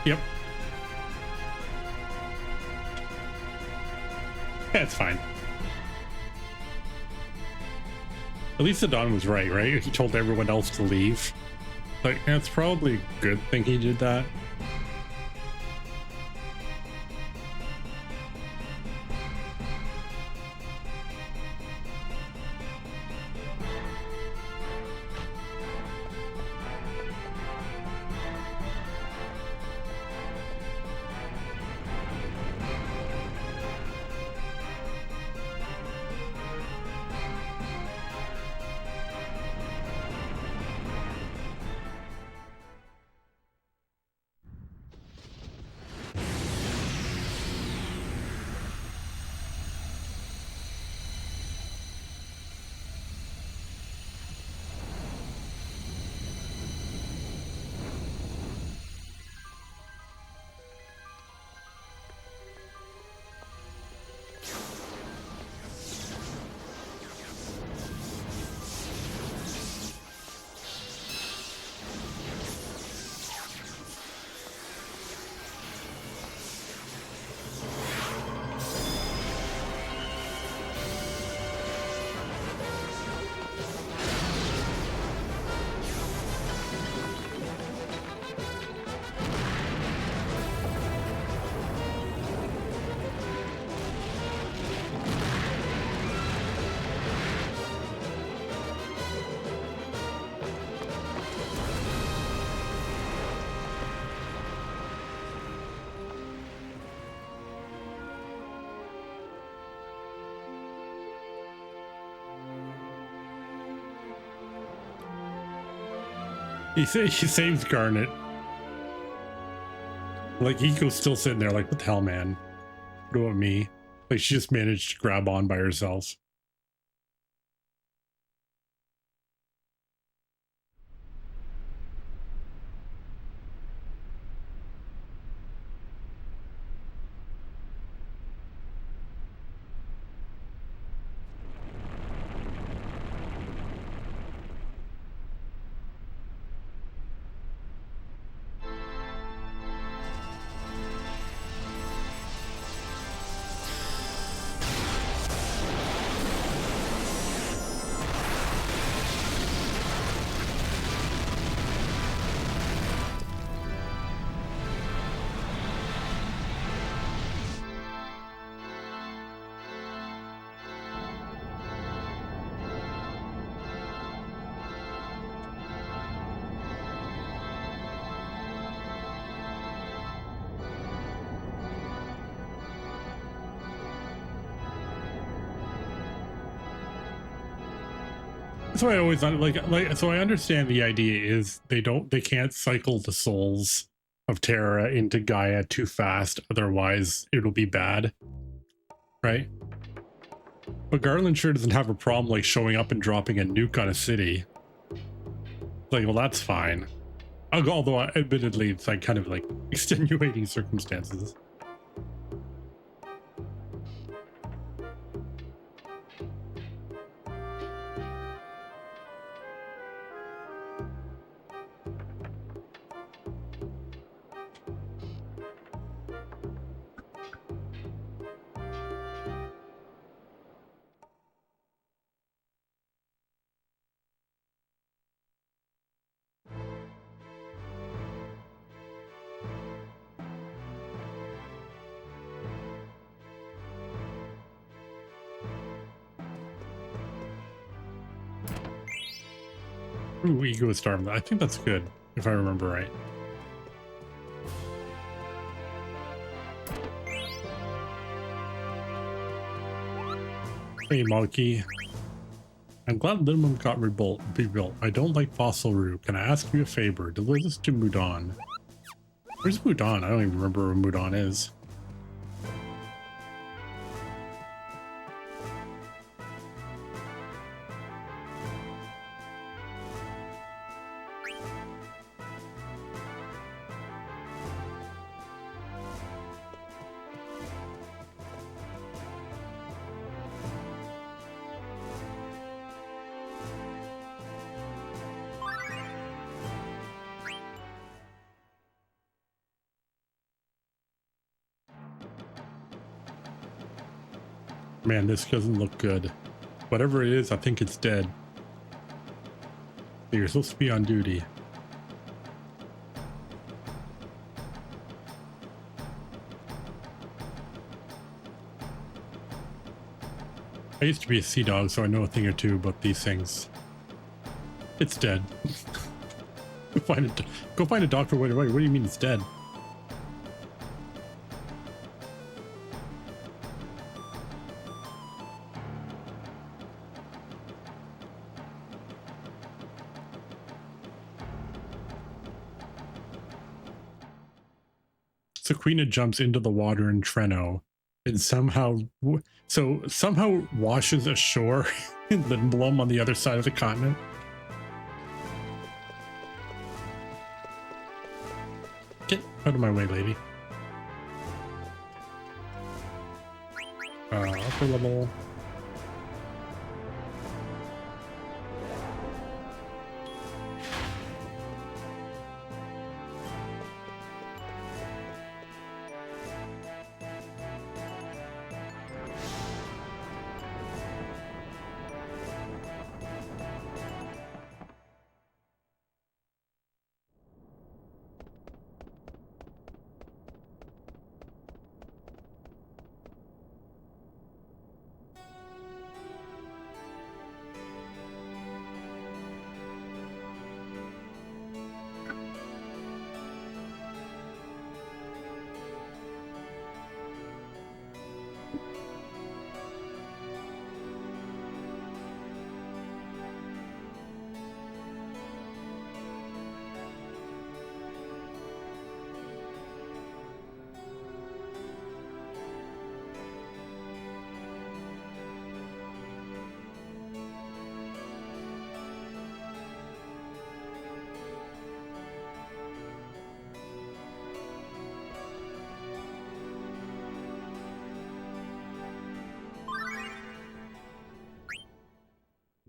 Yep. Yeah, it's fine. At least Adon was right? He told everyone else to leave. Like, yeah, it's probably a good thing he did that. He saves Garnet. Like, Eco's still sitting there like, what the hell, man? What about me? Like, she just managed to grab on by herself. That's why I always like. So I understand the idea is they can't cycle the souls of Terra into Gaia too fast, otherwise it'll be bad, right? But Garland sure doesn't have a problem like showing up and dropping a nuke on a city. Like, well, that's fine. Although, admittedly, it's like kind of like extenuating circumstances. Ooh, Ego Storm. I think that's good, if I remember right. Hey, Monkey. I'm glad Linimum got rebuilt. I don't like Fossil Roo. Can I ask you a favor? Deliver this to Mudan. Where's Mudan? I don't even remember where Mudan is. Man, this doesn't look good. Whatever it is, I think it's dead. You're supposed to be on duty. I used to be a sea dog, so I know a thing or two about these things. It's dead. Go find a doctor right away. What do you mean it's dead? Sequina jumps into the water in Treno and somehow washes ashore in Lindblom on the other side of the continent. Get out of my way, lady. Upper level.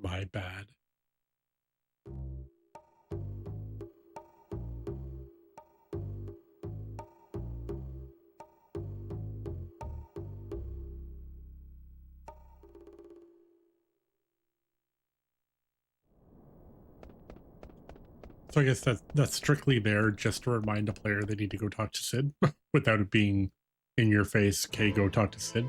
My bad. So I guess that's strictly there just to remind a player they need to go talk to Sid without it being in your face. Okay, go talk to Sid.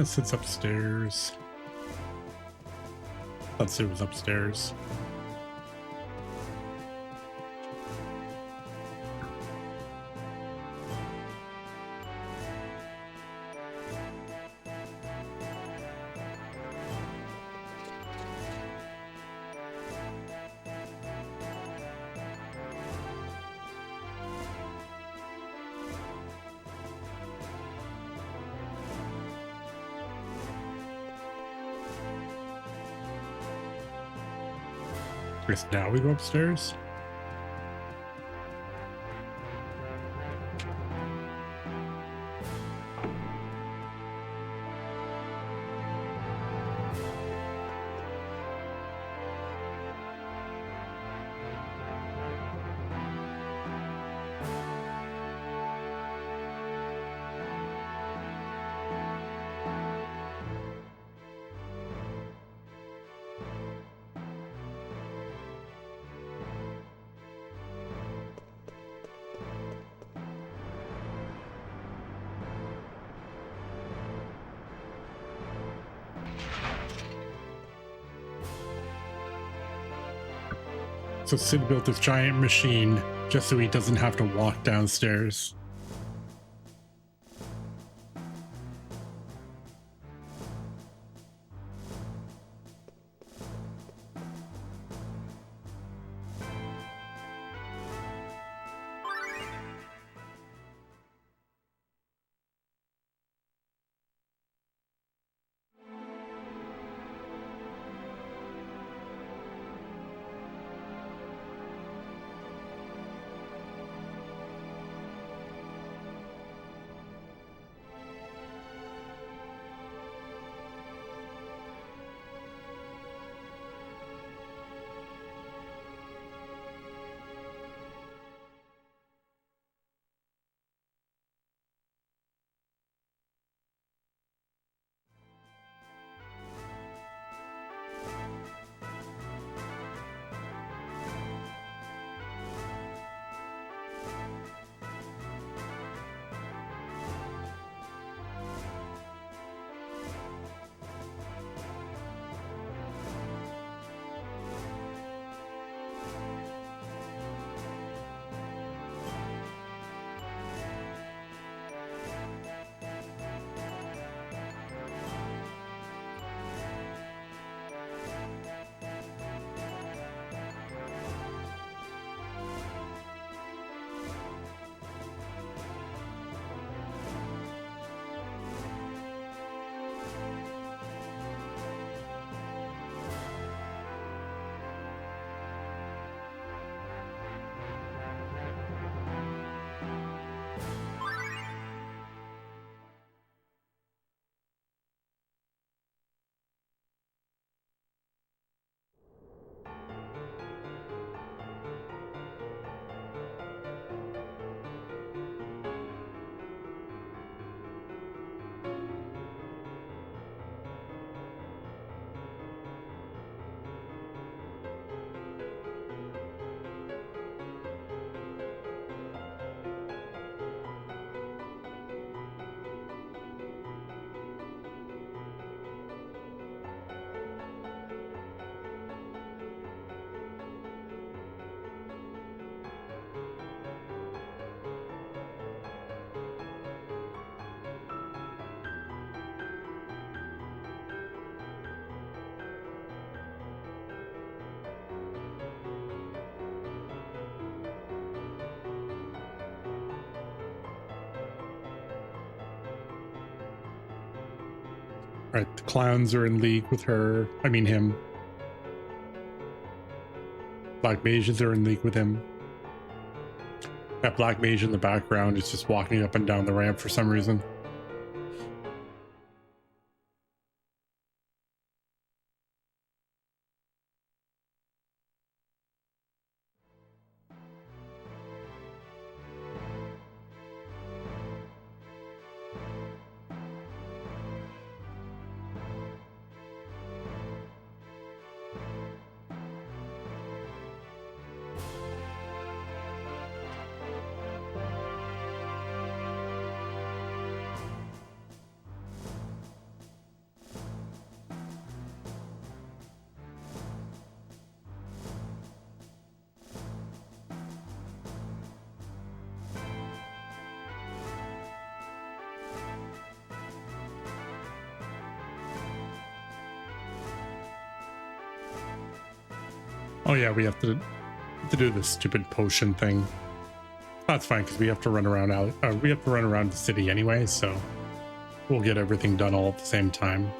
Sid's upstairs. Thought Sid was upstairs. I guess now we go upstairs. So Sid built this giant machine just so he doesn't have to walk downstairs. Right, the clowns are in league with her. I mean him. Black mages are in league with him. That black mage in the background is just walking up and down the ramp for some reason. Oh yeah, we have to do this stupid potion thing. That's fine because we have to run around we have to run around the city anyway, so we'll get everything done all at the same time.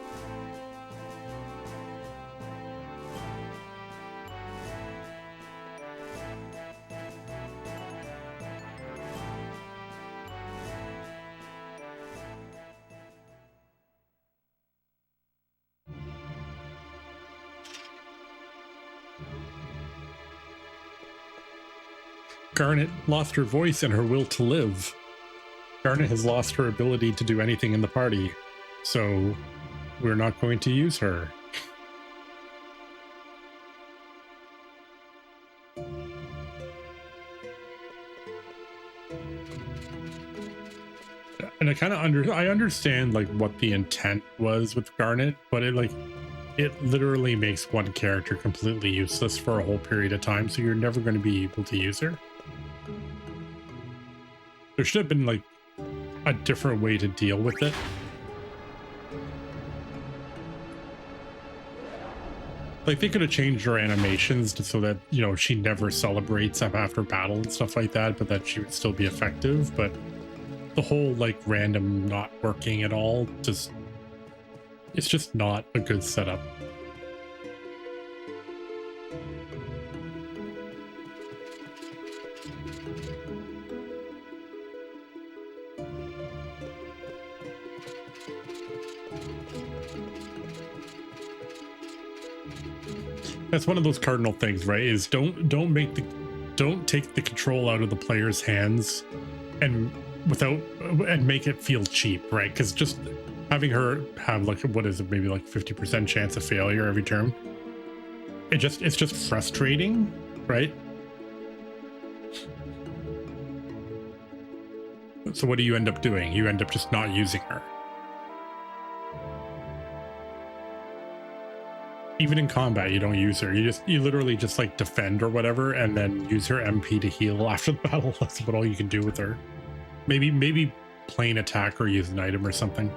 Garnet lost her voice and her will to live. Garnet has lost her ability to do anything in the party, so we're not going to use her. And I understand like what the intent was with Garnet, but it literally makes one character completely useless for a whole period of time, so you're never going to be able to use her. There should have been like a different way to deal with it. Like they could have changed her animations so that, you know, she never celebrates after battle and stuff like that, but that she would still be effective. But the whole like random not working at all, it's just not a good setup. That's one of those cardinal things, right? Is don't take the control out of the player's hands and make it feel cheap, right? Because just having her have like, what is it, maybe like 50% chance of failure every turn, it's just frustrating, right? So what do you end up doing? You end up just not using her. Even in combat, you don't use her. You literally just like defend or whatever, and then use her MP to heal after the battle. That's about all you can do with her. Maybe plain attack or use an item or something.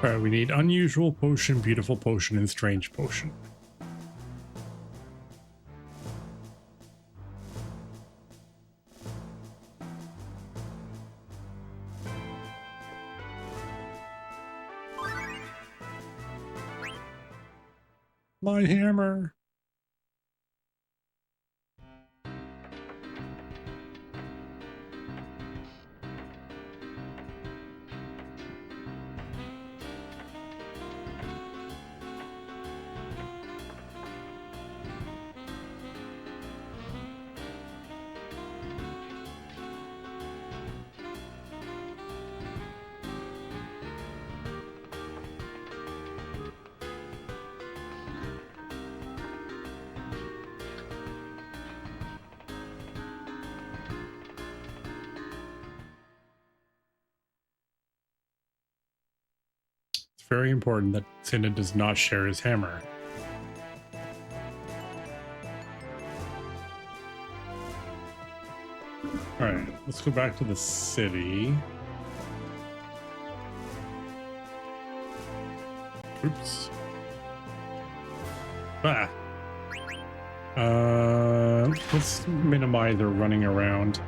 All right, we need unusual potion, beautiful potion, and strange potion. My hammer. very important that Cinna does not share his hammer. Alright, let's go back to the city. Oops. Ah. Let's minimize our running around.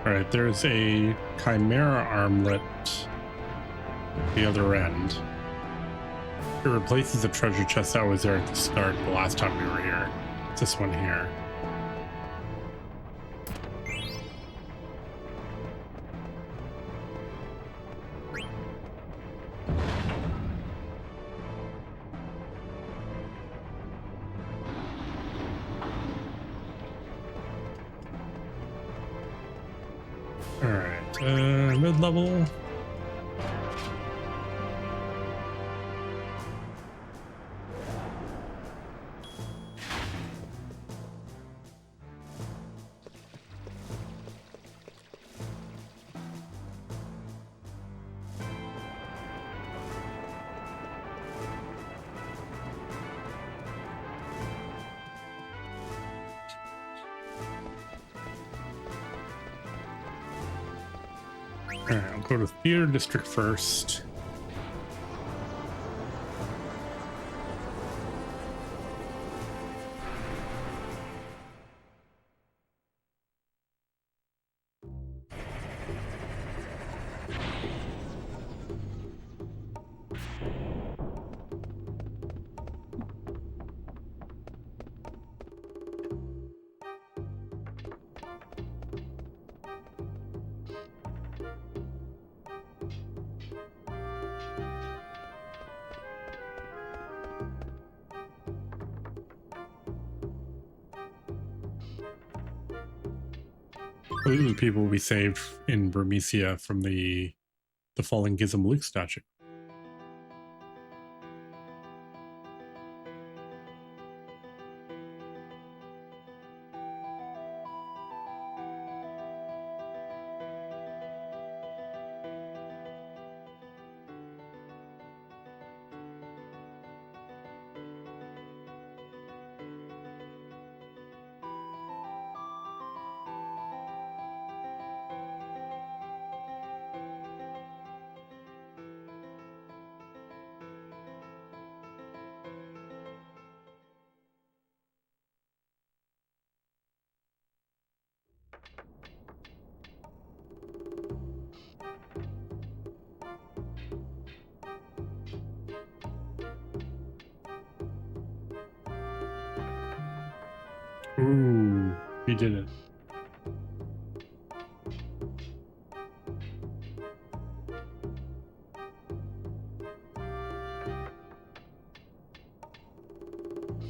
Alright, there's a Chimera armlet at the other end. It replaces the treasure chest that was there at the start the last time we were here. It's this one here. Alright, mid-level. Alright, I'll go to Theater District first. These are the people we saved in Burmecia from the fallen Gizem Luke statue. Ooh, he did it.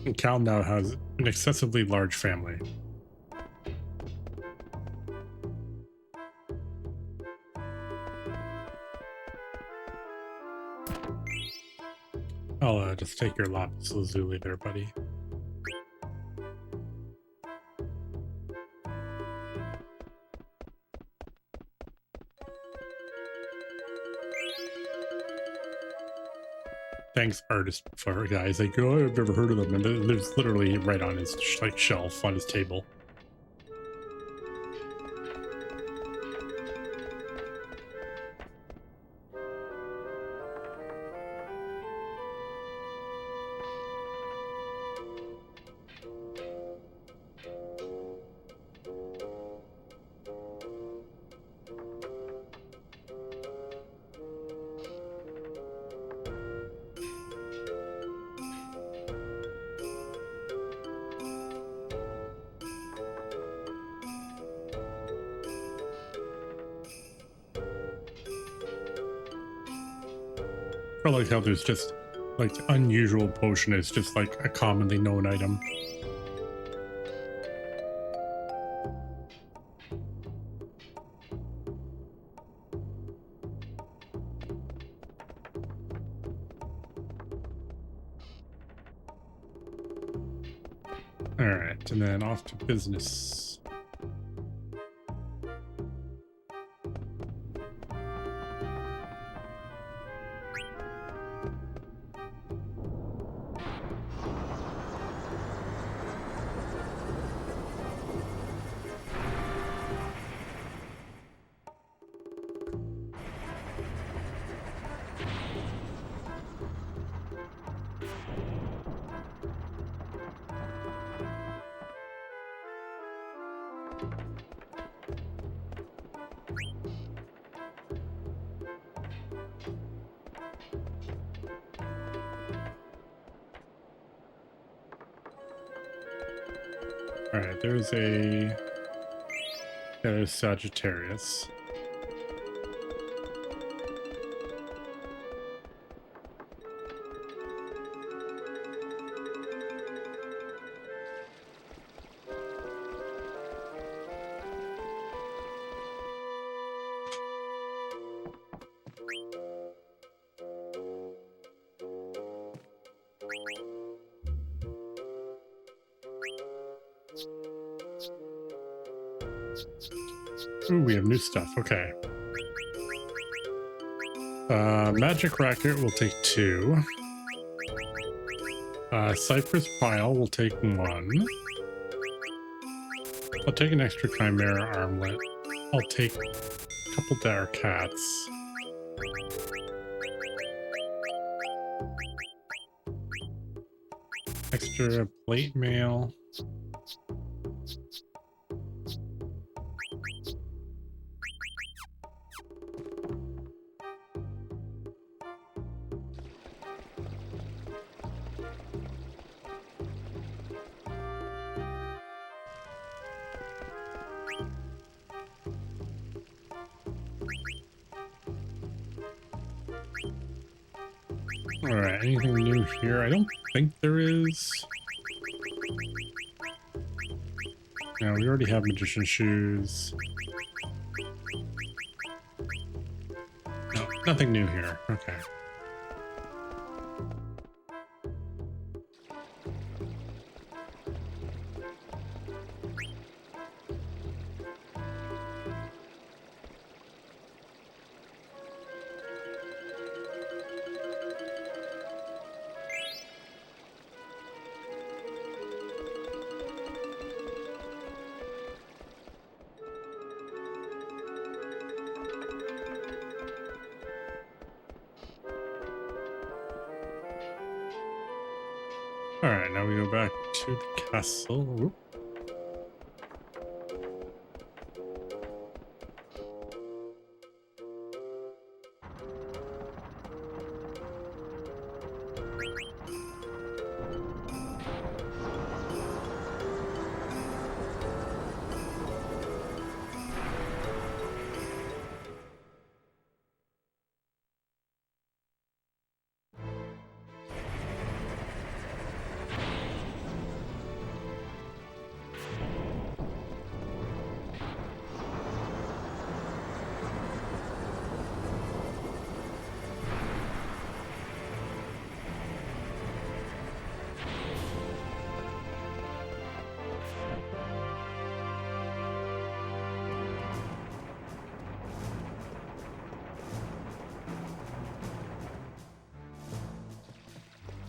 And Cal now has an excessively large family. I'll just take your lapis lazuli there, buddy. Thanks, artist for guys. Like, oh, I've never heard of them, and there's literally right on his like shelf on his table. I like how there's just like unusual potion is just like a commonly known item. All right, and then off to business. All right, there's Sagittarius. Ooh, we have new stuff. Okay. Magic Racket will take 2. Cypress Pile will take 1. I'll take an extra Chimera Armlet. I'll take a couple Dire Cats. Extra Plate Mail. Alright, anything new here? I don't think there is. No, we already have Magician Shoes. No, nothing new here. Okay. Alright, now we go back to the castle. Whoop.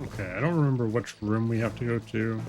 Okay, I don't remember which room we have to go to.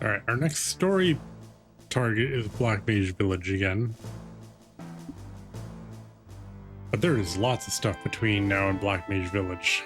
All right, our next story target is Black Mage Village again. But there is lots of stuff between now and Black Mage Village.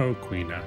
Oh, Queena.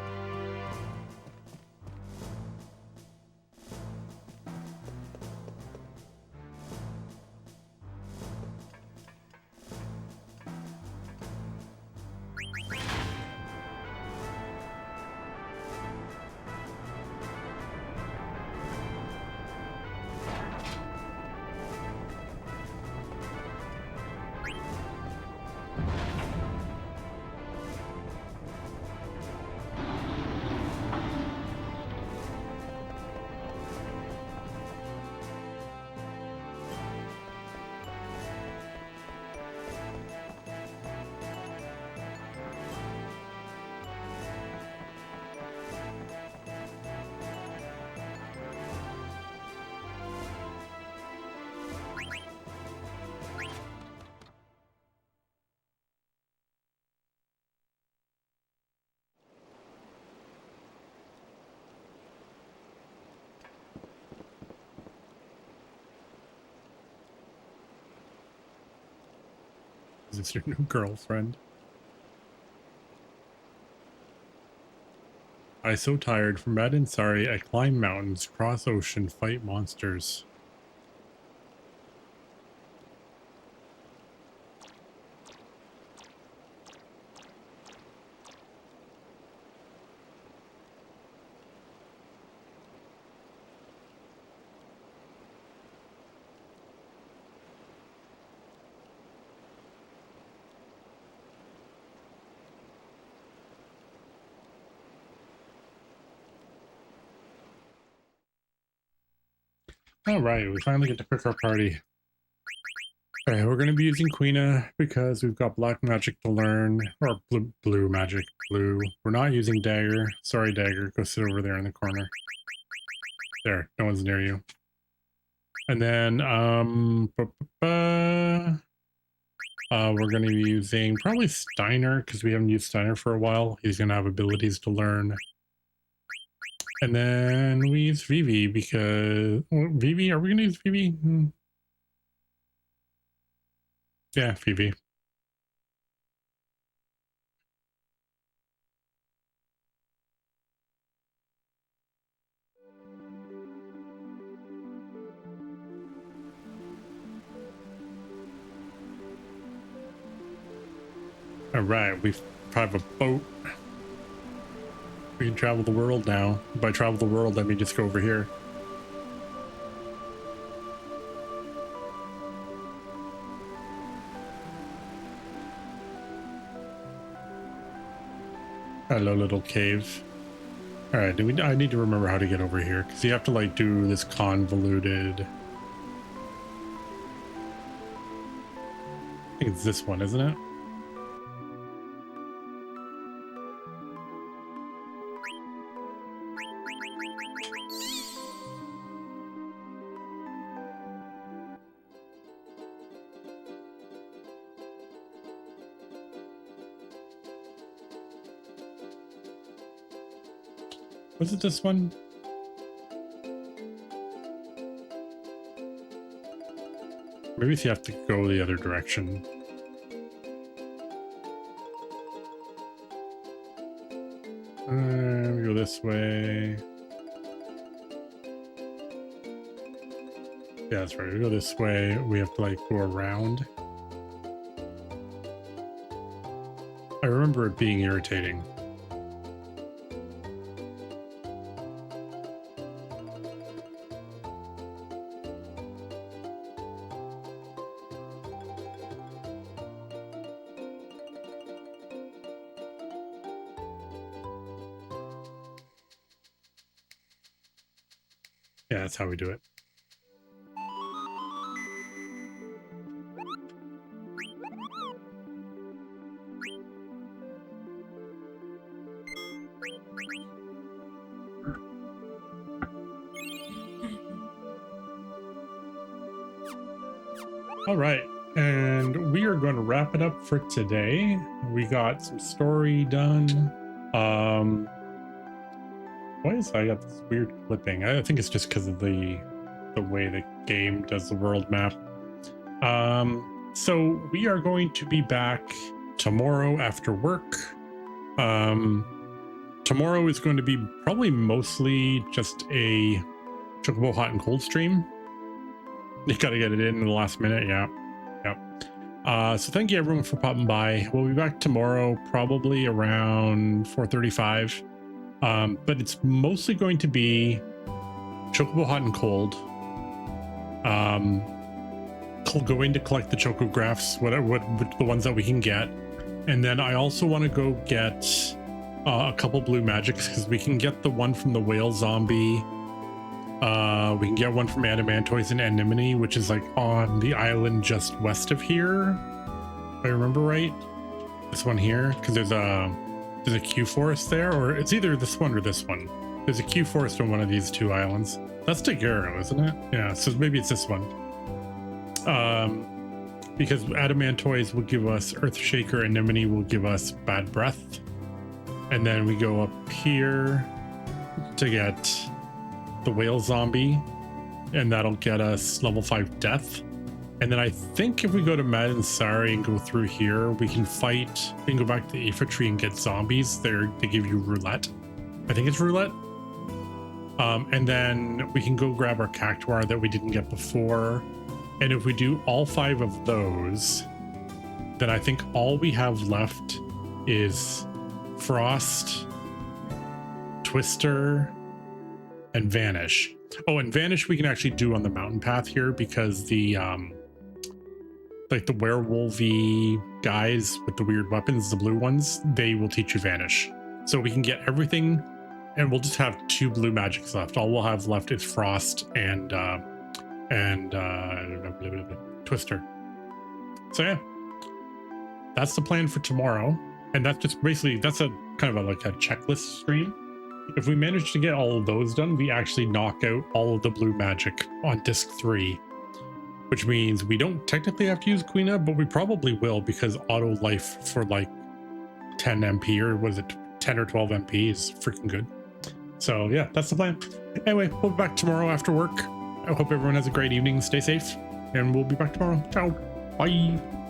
Is this your new girlfriend? I so tired. From bad and sorry, I climb mountains, cross ocean, fight monsters. All right, we finally get to pick our party. Okay, we're going to be using Queena because we've got black magic to learn, or blue magic, blue. We're not using Dagger. Sorry, Dagger. Go sit over there in the corner. There, no one's near you. And then, we're going to be using probably Steiner because we haven't used Steiner for a while. He's going to have abilities to learn. And then we use Vivi because... Well, Vivi? Are we going to use Vivi? Yeah, Vivi. All right, we have a boat. We can travel the world now. By travel the world, let me just go over here. Hello, little cave. All right, I need to remember how to get over here because you have to like do this convoluted. I think it's this one, isn't it? Was it this one? Maybe you have to go the other direction. We go this way. Yeah, that's right. We go this way. We have to like go around. I remember it being irritating. Yeah, that's how we do it. All right, and we are going to wrap it up for today. We got some story done. Why is I got this weird clipping? I think it's just because of the way the game does the world map. So we are going to be back tomorrow after work. Tomorrow is going to be probably mostly just a Chocobo hot and cold stream. You got to get it in the last minute. Yeah. So thank you everyone for popping by. We'll be back tomorrow, probably around 4:35. But it's mostly going to be Chocobo hot and cold. Going to collect the chocographs, whatever, the ones that we can get. And then I also want to go get a couple blue magics, because we can get the one from the whale zombie. We can get one from Adamantoise and Anemone, which is like on the island just west of here, if I remember right. This one here, because there's a Q forest there, or it's either this one or this one. There's a Q forest on one of these two islands. That's Tagero, isn't it? Yeah, so maybe it's this one. Because Adamantoise will give us Earthshaker, Anemone will give us Bad Breath. And then we go up here to get the whale zombie, and that'll get us level 5 death. And then I think if we go to Madansari and go through here, we can go back to the Aphra tree and get zombies. They give you roulette. I think it's roulette. And then we can go grab our cactuar that we didn't get before. And if we do all 5 of those, then I think all we have left is Frost, Twister, and Vanish. Oh, and Vanish we can actually do on the mountain path here, because the like the werewolvy guys with the weird weapons, the blue ones, they will teach you Vanish. So we can get everything, and we'll just have 2 blue magics left. All we'll have left is Frost and Twister. So yeah, that's the plan for tomorrow. And that's just basically, that's a kind of like a checklist stream. If we manage to get all of those done, we actually knock out all of the blue magic on disc 3, which means we don't technically have to use Quina, but we probably will, because auto life for like 10 MP, or was it 10 or 12 MP, is freaking good. So yeah, that's the plan. Anyway, we'll be back tomorrow after work. I hope everyone has a great evening. Stay safe, and we'll be back tomorrow. Ciao. Bye.